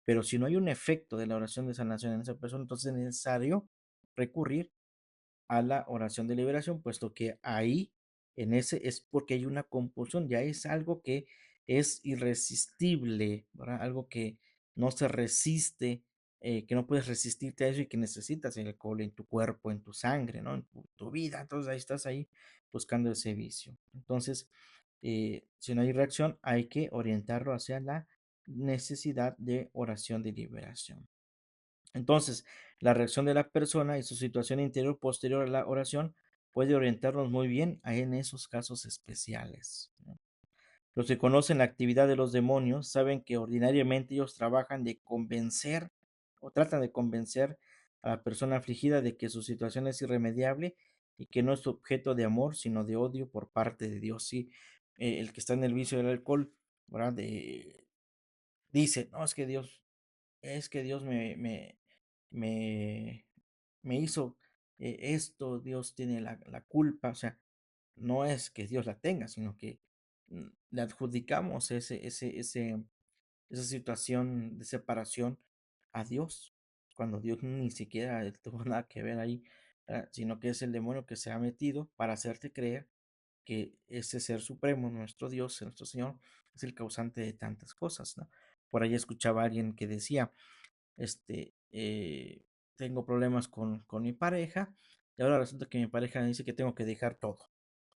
Pero si no hay un efecto de la oración de sanación en esa persona, entonces es necesario recurrir a la oración de liberación, puesto que ahí, en ese, es porque hay una compulsión, ya es algo que es irresistible, ¿verdad? Algo que no se resiste, que no puedes resistirte a eso y que necesitas el alcohol en tu cuerpo, en tu sangre, ¿no? En tu vida, entonces ahí estás ahí buscando ese vicio. Entonces, si no hay reacción, hay que orientarlo hacia la necesidad de oración de liberación. Entonces, la reacción de la persona y su situación interior posterior a la oración puede orientarnos muy bien en esos casos especiales, ¿no? Los que conocen la actividad de los demonios saben que ordinariamente ellos trabajan de convencer o tratan de convencer a la persona afligida de que su situación es irremediable y que no es objeto de amor, sino de odio por parte de Dios. Sí, el que está en el vicio del alcohol, ¿verdad? Dice, no, es que Dios me, me hizo esto, Dios tiene la culpa, o sea, no es que Dios la tenga, sino que le adjudicamos esa situación de separación a Dios, cuando Dios ni siquiera tuvo nada que ver ahí. sino que es el demonio que se ha metido para hacerte creer que ese ser supremo, nuestro Dios, nuestro Señor, es el causante de tantas cosas, ¿no? Por ahí escuchaba a alguien que decía, este, tengo problemas con mi pareja y ahora resulta que mi pareja me dice que tengo que dejar todo,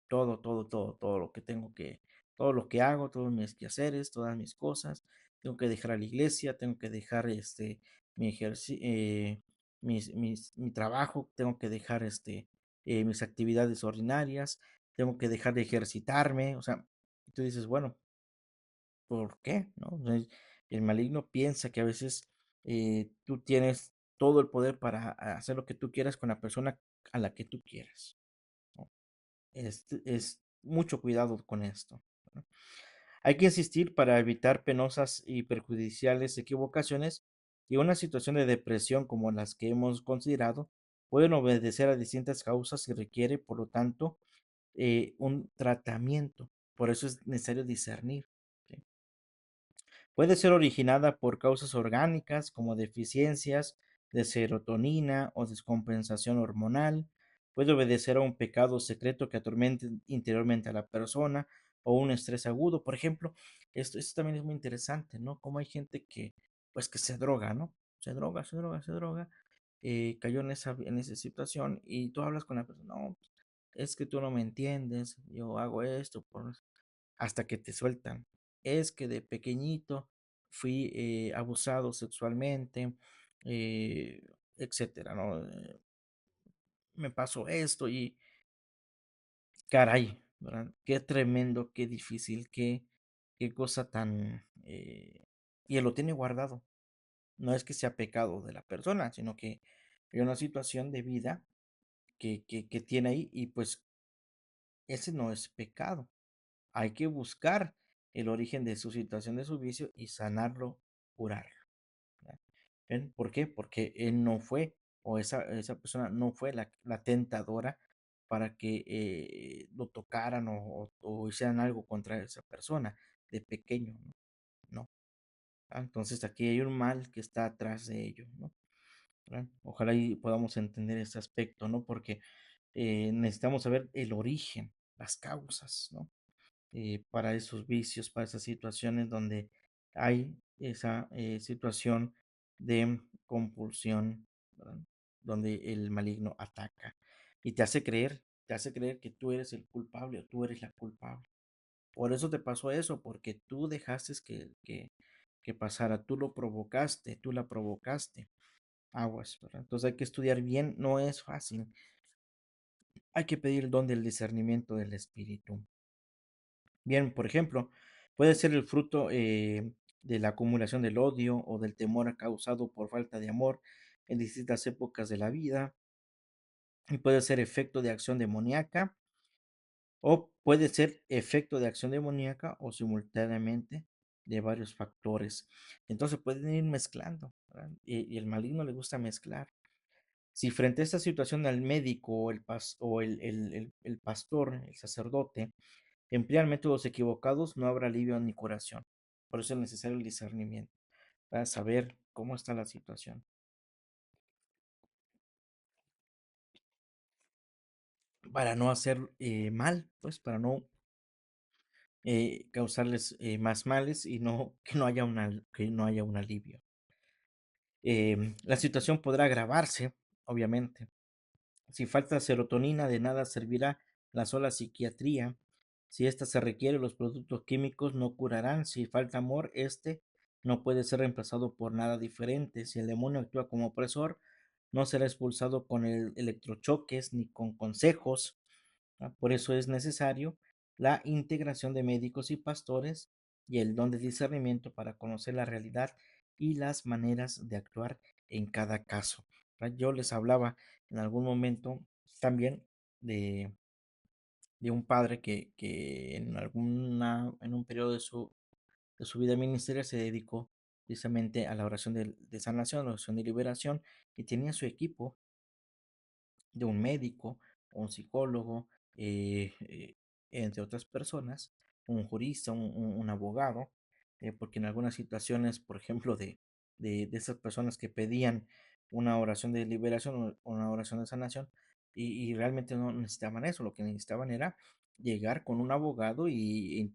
todo lo que tengo que, todo lo que hago, todos mis quehaceres, todas mis cosas, tengo que dejar a la iglesia, tengo que dejar mi mi trabajo, tengo que dejar mis actividades ordinarias, tengo que dejar de ejercitarme, o sea, tú dices, bueno, ¿por qué? ¿No? O sea, el maligno piensa que a veces tú tienes todo el poder para hacer lo que tú quieras con la persona a la que tú quieras, ¿no? Es mucho cuidado con esto, ¿no? Hay que insistir para evitar penosas y perjudiciales equivocaciones y una situación de depresión como las que hemos considerado pueden obedecer a distintas causas y requiere, por lo tanto, un tratamiento. Por eso es necesario discernir. ¿Sí? Puede ser originada por causas orgánicas como deficiencias de serotonina o descompensación hormonal. Puede obedecer a un pecado secreto que atormente interiormente a la persona o un estrés agudo. Por ejemplo, esto también es muy interesante, ¿no? Como hay gente que, pues, que se droga, ¿no? Se droga, cayó en esa situación y tú hablas con la persona, no, es que tú no me entiendes, yo hago esto hasta que te sueltan. Es que de pequeñito fui abusado sexualmente, eh, etcétera, ¿no? Me pasó esto y caray, ¿verdad? Qué tremendo, qué difícil, qué cosa tan... y él lo tiene guardado. No es que sea pecado de la persona, sino que hay una situación de vida que tiene ahí y pues ese no es pecado. Hay que buscar el origen de su situación, de su vicio y sanarlo, curarlo. ¿Verdad? ¿Ven? ¿Por qué? Porque él no fue, o esa persona no fue la tentadora para que lo tocaran o hicieran algo contra esa persona de pequeño, ¿no? No. Entonces aquí hay un mal que está atrás de ello, ¿no? ¿Verdad? Ojalá y podamos entender ese aspecto, ¿no? Porque necesitamos saber el origen, las causas, ¿no? Para esos vicios, para esas situaciones donde hay esa situación de compulsión, ¿verdad? Donde el maligno ataca y te hace creer que tú eres el culpable o tú eres la culpable. Por eso te pasó eso, porque tú dejaste que pasara, tú lo provocaste, tú la provocaste. Aguas, ¿verdad? Entonces hay que estudiar bien, no es fácil. Hay que pedir el don del discernimiento del espíritu. Bien, por ejemplo, puede ser el fruto de la acumulación del odio o del temor causado por falta de amor en distintas épocas de la vida, y puede ser efecto de acción demoníaca, o puede ser efecto de acción demoníaca o simultáneamente de varios factores. Entonces pueden ir mezclando, ¿verdad? Y el maligno le gusta mezclar. Si frente a esta situación al médico o el pastor, el sacerdote, emplean métodos equivocados, no habrá alivio ni curación. Por eso es necesario el discernimiento, para saber cómo está la situación, para no hacer mal, pues para no causarles más males y no que no haya un alivio. La situación podrá agravarse, obviamente. Si falta serotonina, de nada servirá la sola psiquiatría. Si ésta se requiere, los productos químicos no curarán. Si falta amor, este no puede ser reemplazado por nada diferente. Si el demonio actúa como opresor, no será expulsado con electrochoques ni con consejos. Por eso es necesario la integración de médicos y pastores y el don de discernimiento para conocer la realidad y las maneras de actuar en cada caso. Yo les hablaba en algún momento también de, de un padre que en un periodo de su vida ministerial se dedicó precisamente a la oración de sanación, la oración de liberación, y tenía su equipo de un médico, un psicólogo, entre otras personas, un jurista, un abogado, porque en algunas situaciones, por ejemplo, de esas personas que pedían una oración de liberación o una oración de sanación, y realmente no necesitaban eso, lo que necesitaban era llegar con un abogado y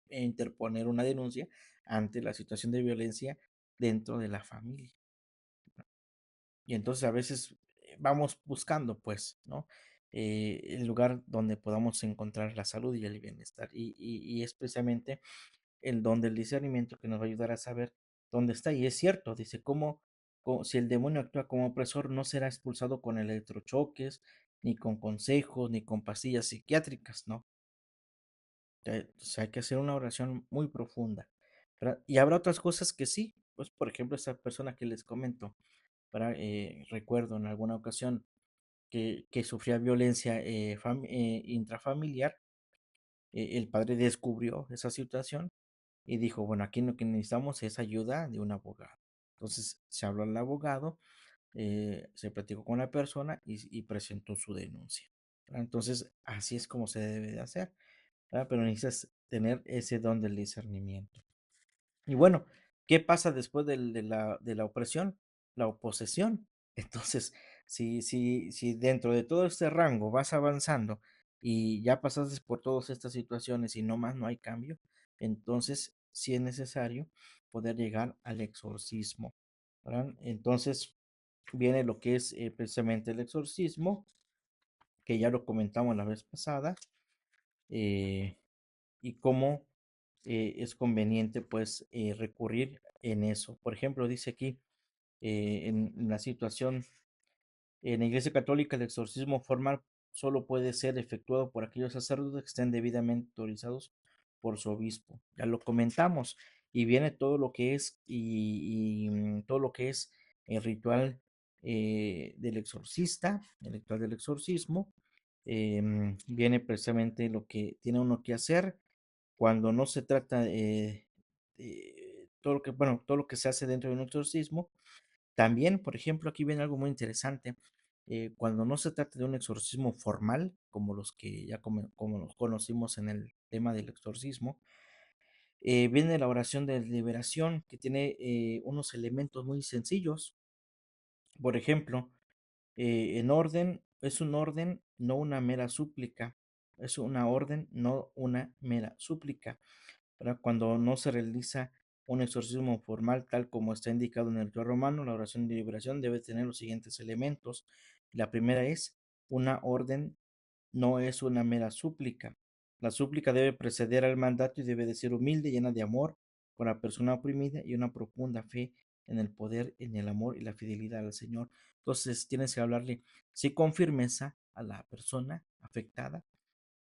e interponer una denuncia ante la situación de violencia dentro de la familia. Y entonces a veces vamos buscando, pues, ¿no? El lugar donde podamos encontrar la salud y el bienestar. Y es precisamente el don del discernimiento que nos va a ayudar a saber dónde está. Y es cierto, dice, si el demonio actúa como opresor, no será expulsado con electrochoques, ni con consejos, ni con pastillas psiquiátricas, ¿no? O sea, hay que hacer una oración muy profunda, ¿verdad? Y habrá otras cosas que sí, pues por ejemplo, esa persona que les comento, ¿verdad? Recuerdo en alguna ocasión que sufría violencia intrafamiliar, el padre descubrió esa situación y dijo, bueno, aquí lo que necesitamos es ayuda de un abogado. Entonces se habló al abogado, se platicó con la persona y presentó su denuncia, ¿verdad? Entonces así es como se debe de hacer, ¿verdad? Pero necesitas tener ese don del discernimiento. Y bueno, ¿qué pasa después de la opresión? La oposición. Entonces, si dentro de todo este rango vas avanzando y ya pasaste por todas estas situaciones y no más no hay cambio, entonces sí es necesario poder llegar al exorcismo, ¿verdad? Entonces viene lo que es precisamente el exorcismo, que ya lo comentamos la vez pasada, eh, y cómo es conveniente pues recurrir en eso. Por ejemplo, dice aquí en la situación en la Iglesia Católica el exorcismo formal solo puede ser efectuado por aquellos sacerdotes que estén debidamente autorizados por su obispo. Ya lo comentamos y viene todo lo que es todo lo que es el ritual del exorcista, el ritual del exorcismo. Viene precisamente lo que tiene uno que hacer cuando no se trata de todo lo que, bueno, todo lo que se hace dentro de un exorcismo. También, por ejemplo, aquí viene algo muy interesante. Cuando no se trata de un exorcismo formal, como los que ya como los conocimos en el tema del exorcismo, viene la oración de liberación que tiene unos elementos muy sencillos. Por ejemplo, en orden, es un orden, no una mera súplica. Es una orden, no una mera súplica. ¿Verdad? Cuando no se realiza un exorcismo formal tal como está indicado en el rito romano, la oración de liberación debe tener los siguientes elementos. La primera es una orden, no es una mera súplica. La súplica debe preceder al mandato y debe de ser humilde, llena de amor por la persona oprimida y una profunda fe en el poder, en el amor y la fidelidad al Señor. Entonces tienes que hablarle, sí, con firmeza a la persona afectada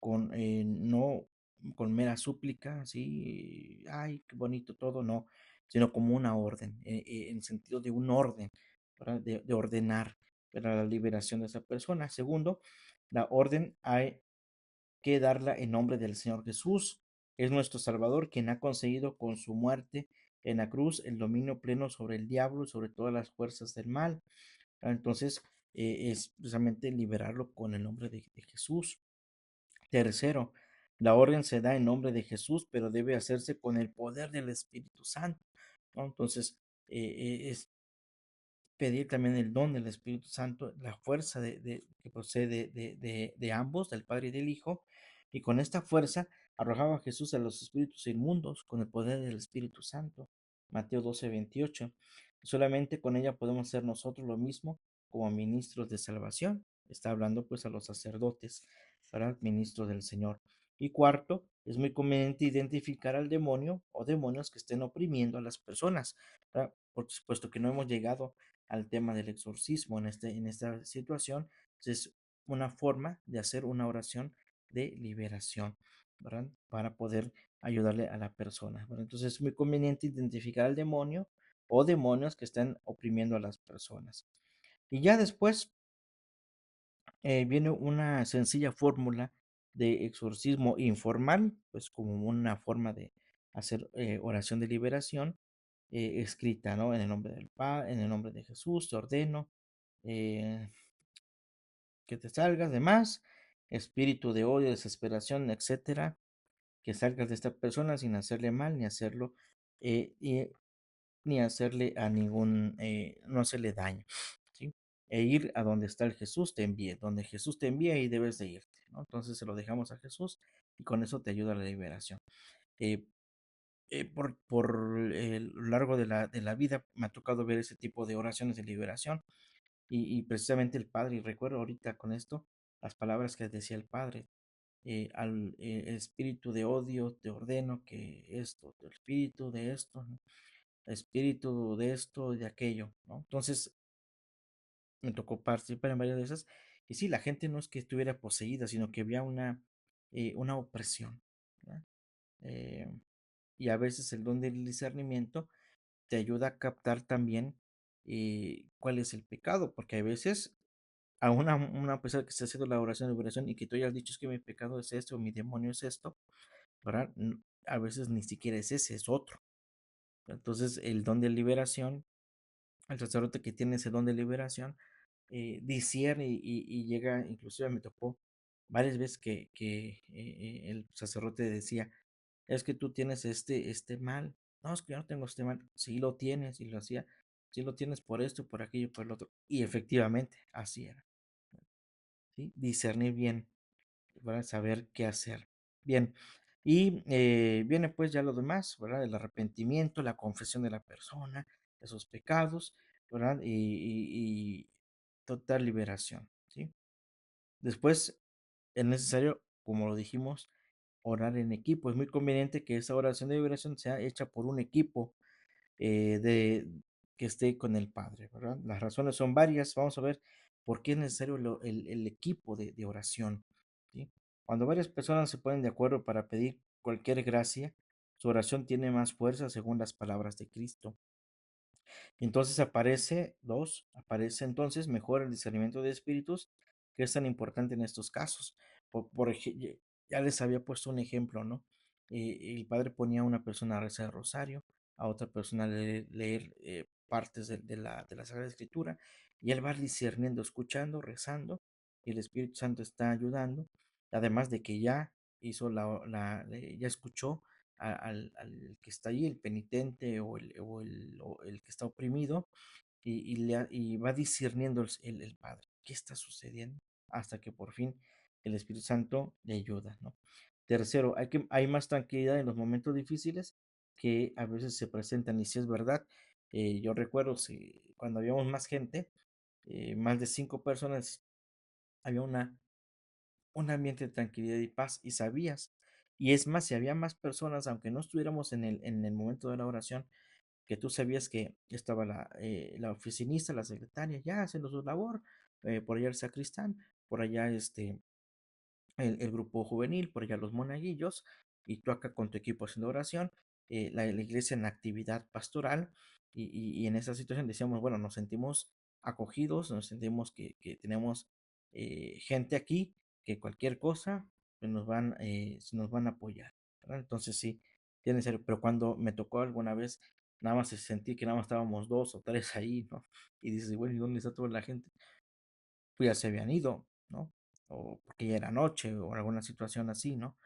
no con mera súplica, así, ay, qué bonito todo, no, sino como una orden, en el sentido de un orden, ¿verdad? De ordenar para la liberación de esa persona. Segundo, la orden hay que darla en nombre del Señor Jesús. Es nuestro Salvador quien ha conseguido con su muerte en la cruz el dominio pleno sobre el diablo y sobre todas las fuerzas del mal. Entonces, es precisamente liberarlo con el nombre de Jesús. Tercero, la orden se da en nombre de Jesús, pero debe hacerse con el poder del Espíritu Santo, ¿no? Entonces, es pedir también el don del Espíritu Santo, la fuerza que procede de ambos, del Padre y del Hijo, y con esta fuerza arrojaba a Jesús a los espíritus inmundos con el poder del Espíritu Santo. Mateo 12:28. Solamente con ella podemos hacer nosotros lo mismo como ministros de salvación. Está hablando pues a los sacerdotes, para ministros del Señor. Y cuarto, es muy conveniente identificar al demonio o demonios que estén oprimiendo a las personas, ¿verdad? Por supuesto que no hemos llegado al tema del exorcismo en esta situación, es una forma de hacer una oración de liberación, ¿verdad? Para poder ayudarle a la persona, ¿verdad? Entonces es muy conveniente identificar al demonio o demonios que estén oprimiendo a las personas. Y ya después viene una sencilla fórmula de exorcismo informal, pues como una forma de hacer oración de liberación escrita, ¿no? En el nombre del Padre, en el nombre de Jesús, te ordeno eh, que te salgas de más, espíritu de odio, desesperación, etcétera, que salgas de esta persona sin hacerle mal ni hacerlo, ni hacerle a ningún, no hacerle daño, ¿sí? e ir a donde está el Jesús te envíe. Donde Jesús te envíe, ahí debes de irte, ¿no? Entonces se lo dejamos a Jesús y con eso te ayuda a la liberación. Eh, por lo largo de la vida me ha tocado ver ese tipo de oraciones de liberación y precisamente el Padre, y recuerdo ahorita con esto las palabras que decía el Padre, al espíritu de odio te ordeno que esto, el espíritu de esto, ¿no? Espíritu de esto y de aquello, ¿no? Entonces me tocó participar en varias de esas y sí, la gente no es que estuviera poseída, sino que había una opresión, ¿verdad? Eh, y a veces el don del discernimiento te ayuda a captar también cuál es el pecado, porque a veces a una persona que está haciendo la oración de liberación y que tú hayas dicho es que mi pecado es esto, o mi demonio es esto, ¿verdad? A veces ni siquiera es ese, es otro. Entonces, el don de liberación, el sacerdote que tiene ese don de liberación, discierne y llega, inclusive me tocó varias veces que el sacerdote decía, es que tú tienes este mal. No, es que yo no tengo este mal. Sí lo tienes, y lo hacía. Sí lo tienes por esto, por aquello, por el otro. Y efectivamente, así era. ¿Sí? Discernir bien para saber qué hacer. Bien, y viene pues ya lo demás, ¿verdad? El arrepentimiento, la confesión de la persona, de sus pecados, ¿verdad? Y total liberación, ¿sí? Después es necesario, como lo dijimos, orar en equipo. Es muy conveniente que esa oración de liberación sea hecha por un equipo de que esté con el Padre, ¿verdad? Las razones son varias. Vamos a ver por qué es necesario el equipo de oración, ¿sí? Cuando varias personas se ponen de acuerdo para pedir cualquier gracia, su oración tiene más fuerza según las palabras de Cristo. Entonces aparece entonces mejor el discernimiento de espíritus, que es tan importante en estos casos. Ya les había puesto un ejemplo, ¿no? El padre ponía a una persona a rezar el rosario, a otra persona a leer partes de la Sagrada Escritura, y él va discerniendo, escuchando, rezando, y el Espíritu Santo está ayudando, además de que ya hizo ya escuchó al que está ahí, el penitente o el que está oprimido, y va discerniendo el Padre qué está sucediendo hasta que por fin el Espíritu Santo le ayuda, ¿no? Tercero, hay más tranquilidad en los momentos difíciles que a veces se presentan, y si es verdad, yo recuerdo cuando habíamos más gente, más de 5 personas, había un ambiente de tranquilidad y paz, y sabías, y es más, si había más personas, aunque no estuviéramos en el momento de la oración, que tú sabías que estaba la oficinista, la secretaria, ya haciendo su labor, por allá el sacristán, por allá el grupo juvenil, por allá los monaguillos, y tú acá con tu equipo haciendo oración, la iglesia en actividad pastoral, y en esa situación decíamos, bueno, nos sentimos acogidos, nos sentimos que tenemos gente aquí, que cualquier cosa pues nos van a apoyar, ¿verdad? Entonces sí, tiene ser, pero cuando me tocó alguna vez, nada más sentí que nada más estábamos dos o tres ahí, ¿no? Y dices, bueno, ¿y dónde está toda la gente? Pues ya se habían ido, ¿no? O porque ya era noche o alguna situación así, ¿no?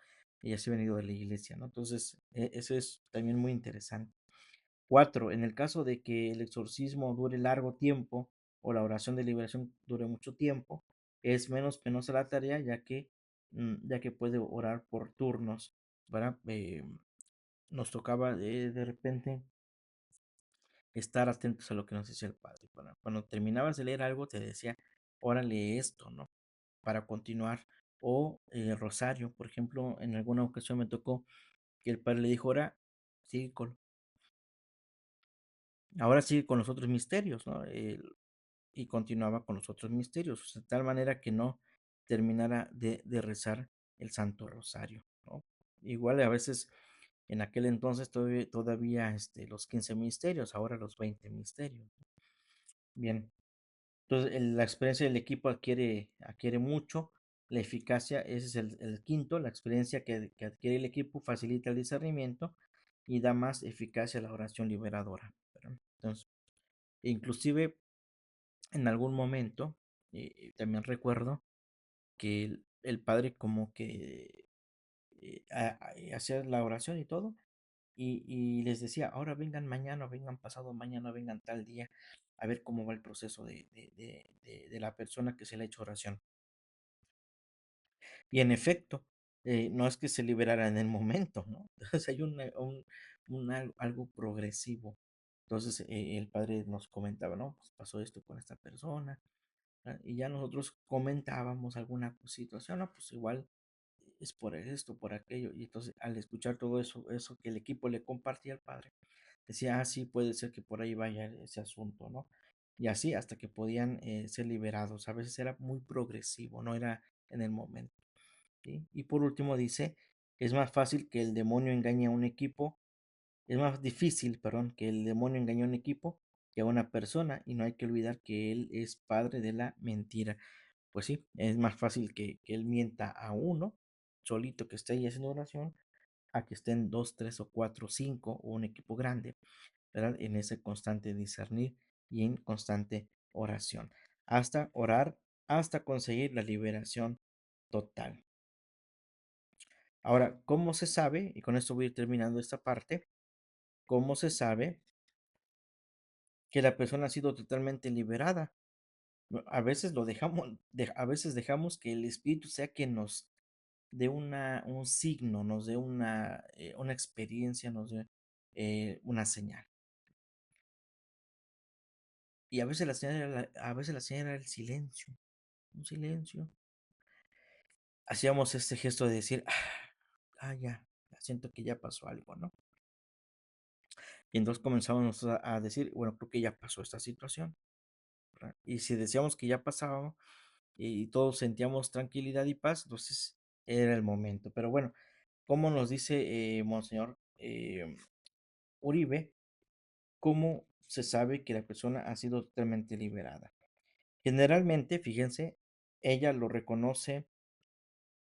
Y ya se habían ido de la iglesia, ¿no? Entonces, eso es también muy interesante. Cuatro, en el caso de que el exorcismo dure largo tiempo o la oración de liberación dure mucho tiempo, es menos penosa la tarea ya que puede orar por turnos, ¿verdad? Nos tocaba de repente estar atentos a lo que nos decía el padre. Cuando terminabas de leer algo, te decía, órale esto, ¿no? Para continuar. O rosario, por ejemplo, en alguna ocasión me tocó que el padre le dijo, sigue con, ahora sigue con los otros misterios, ¿no? Y continuaba con los otros misterios, o sea, de tal manera que no terminara de rezar el Santo Rosario, ¿no? Igual a veces en aquel entonces todavía los 15 misterios, ahora los 20 misterios. Bien, entonces la experiencia del equipo adquiere mucho, la eficacia, ese es el quinto, la experiencia que adquiere el equipo facilita el discernimiento y da más eficacia a la oración liberadora, ¿verdad? Entonces, inclusive en algún momento, también recuerdo que el padre como que hacía la oración y todo, y les decía, ahora vengan mañana, vengan pasado mañana, vengan tal día, a ver cómo va el proceso de la persona que se le ha hecho oración. Y en efecto, no es que se liberara en el momento, ¿no? Entonces hay algo progresivo. Entonces el padre nos comentaba, ¿no? Pues pasó esto con esta persona, y ya nosotros comentábamos alguna situación, no, pues igual es por esto, por aquello. Y entonces al escuchar todo eso que el equipo le compartía al padre, decía, ah, sí, puede ser que por ahí vaya ese asunto, ¿no? Y así hasta que podían ser liberados. A veces era muy progresivo, no era en el momento. ¿Sí? Y por último dice, es más fácil que el demonio engañe a un equipo, es más difícil, perdón, que el demonio engañe a un equipo que a una persona, y no hay que olvidar que él es padre de la mentira. Pues sí, es más fácil que él mienta a uno, solito que esté ahí haciendo oración, a que estén dos, tres o cuatro, cinco o un equipo grande, ¿verdad? En ese constante discernir y en constante oración, hasta orar, hasta conseguir la liberación total. Ahora, ¿cómo se sabe? Y con esto voy a ir terminando esta parte. ¿Cómo se sabe que la persona ha sido totalmente liberada? A veces lo dejamos, a veces dejamos que el Espíritu sea quien nos dé un signo, nos dé una experiencia, nos dé una señal. Y a veces la señal era, a veces la señal era el silencio, un silencio. Hacíamos este gesto de decir, ya, siento que ya pasó algo, ¿no? Y entonces comenzamos a decir, bueno, creo que ya pasó esta situación, ¿verdad? Y si decíamos que ya pasaba y todos sentíamos tranquilidad y paz, entonces era el momento. Pero bueno, como nos dice Monseñor Uribe, ¿cómo se sabe que la persona ha sido totalmente liberada? Generalmente, fíjense, ella lo reconoce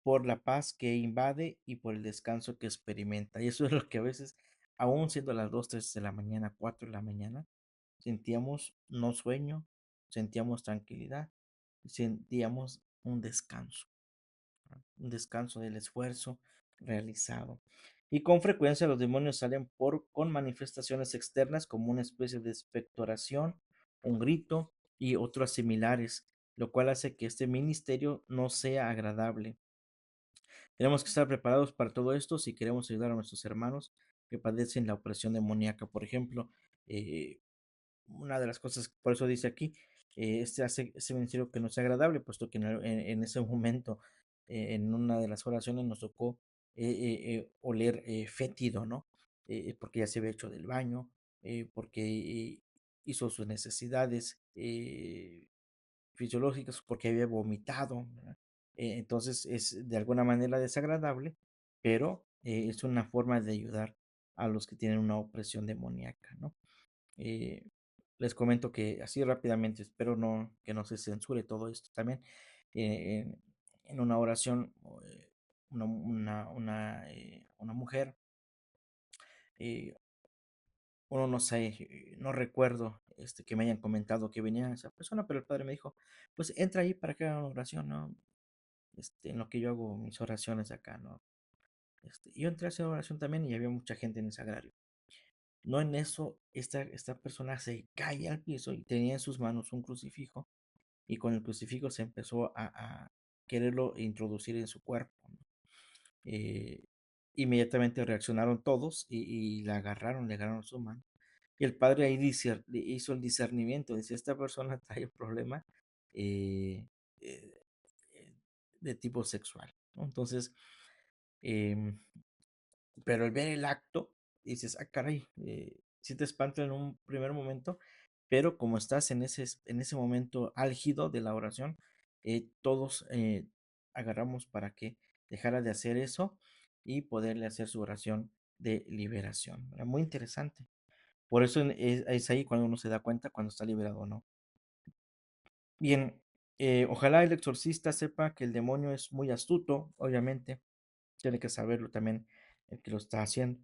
por la paz que invade y por el descanso que experimenta. Y eso es lo que a veces, aún siendo las 2 3 de la mañana, 4 de la mañana, sentíamos no sueño, sentíamos tranquilidad, sentíamos un descanso, ¿no? Un descanso del esfuerzo realizado. Y con frecuencia los demonios salen con manifestaciones externas como una especie de expectoración, un grito y otras similares, lo cual hace que este ministerio no sea agradable. Tenemos que estar preparados para todo esto si queremos ayudar a nuestros hermanos que padecen la opresión demoníaca. Por ejemplo, eh, una de las cosas, por eso dice aquí, este hace ese ministerio que no sea agradable, puesto que en ese momento, en una de las oraciones nos tocó oler fétido, ¿no? Porque ya se había hecho del baño, porque hizo sus necesidades fisiológicas, porque había vomitado, ¿verdad? Entonces es de alguna manera desagradable, pero es una forma de ayudar a los que tienen una opresión demoníaca, ¿no? Eh, Les comento que así rápidamente, espero que no se censure todo esto también. En una oración, una mujer, eh, uno no sé, no recuerdo que me hayan comentado que venía esa persona, pero el padre me dijo, pues entra ahí para que haga una oración, ¿no? En lo que yo hago mis oraciones acá, ¿no? Yo entré a hacer oración también y había mucha gente en el sagrario. No en eso, esta persona se cae al piso y tenía en sus manos un crucifijo y con el crucifijo se empezó a quererlo introducir en su cuerpo, ¿no? Eh, Inmediatamente reaccionaron todos y la agarraron, le agarraron su mano. Y el padre ahí hizo el discernimiento, dice, esta persona trae un problema eh, eh, eh, de tipo sexual, ¿no? Entonces, em, pero al ver el acto, dices, ah, caray, sí te espanta en un primer momento, pero como estás en ese momento álgido de la oración, todos agarramos para que dejara de hacer eso y poderle hacer su oración de liberación. Era muy interesante. Por eso es ahí cuando uno se da cuenta cuando está liberado o no. Bien, ojalá el exorcista sepa que el demonio es muy astuto, obviamente, tiene que saberlo también el que lo está haciendo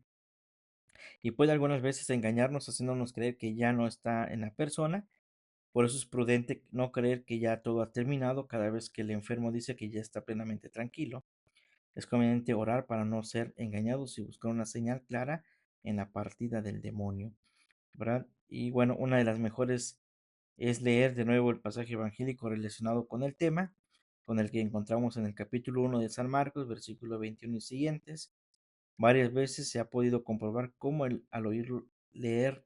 y puede algunas veces engañarnos haciéndonos creer que ya no está en la persona. Por eso es prudente no creer que ya todo ha terminado cada vez que el enfermo dice que ya está plenamente tranquilo. Es conveniente orar para no ser engañados y buscar una señal clara en la partida del demonio, ¿verdad? Y bueno, una de las mejores es leer de nuevo el pasaje evangélico relacionado con el tema, con el que encontramos en el capítulo 1 de San Marcos, versículo 21 y siguientes. Varias veces se ha podido comprobar cómo al oírlo leer,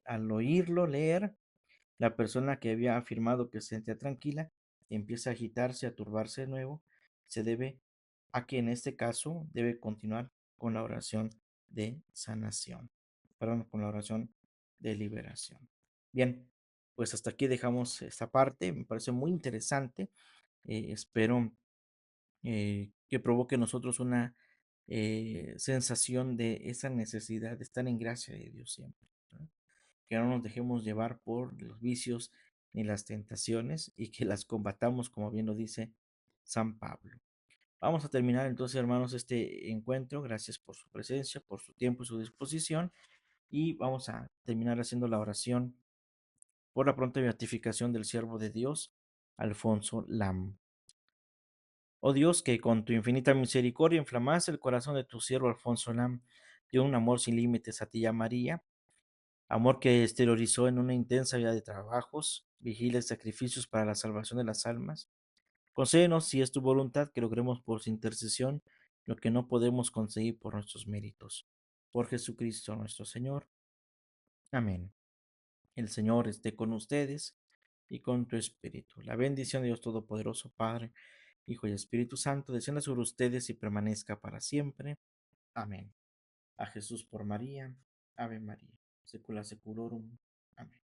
la persona que había afirmado que se sentía tranquila empieza a agitarse, a turbarse de nuevo. Se debe a que en este caso debe continuar con la oración de sanación, perdón, con la oración de liberación. Bien, pues hasta aquí dejamos esta parte, me parece muy interesante. Espero que provoque en nosotros una sensación de esa necesidad de estar en gracia de Dios siempre, ¿no? Que no nos dejemos llevar por los vicios ni las tentaciones y que las combatamos, como bien lo dice San Pablo. Vamos a terminar entonces, hermanos, este encuentro. Gracias por su presencia, por su tiempo y su disposición. Y vamos a terminar haciendo la oración por la pronta beatificación del siervo de Dios, Alfonso Lam. Oh Dios, que con tu infinita misericordia inflamaste el corazón de tu siervo Alfonso Lam, dio un amor sin límites a ti y a María, amor que exteriorizó en una intensa vida de trabajos, vigiles, sacrificios para la salvación de las almas. Concédenos, si es tu voluntad, que logremos por su intercesión lo que no podemos conseguir por nuestros méritos. Por Jesucristo nuestro Señor. Amén. El Señor esté con ustedes y con tu espíritu. La bendición de Dios Todopoderoso, Padre, Hijo y Espíritu Santo, descienda sobre ustedes y permanezca para siempre. Amén. A Jesús por María. Ave María. Secula seculorum. Amén.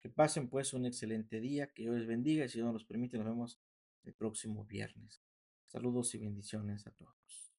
Que pasen pues un excelente día, que Dios les bendiga y si Dios nos los permite nos vemos el próximo viernes. Saludos y bendiciones a todos.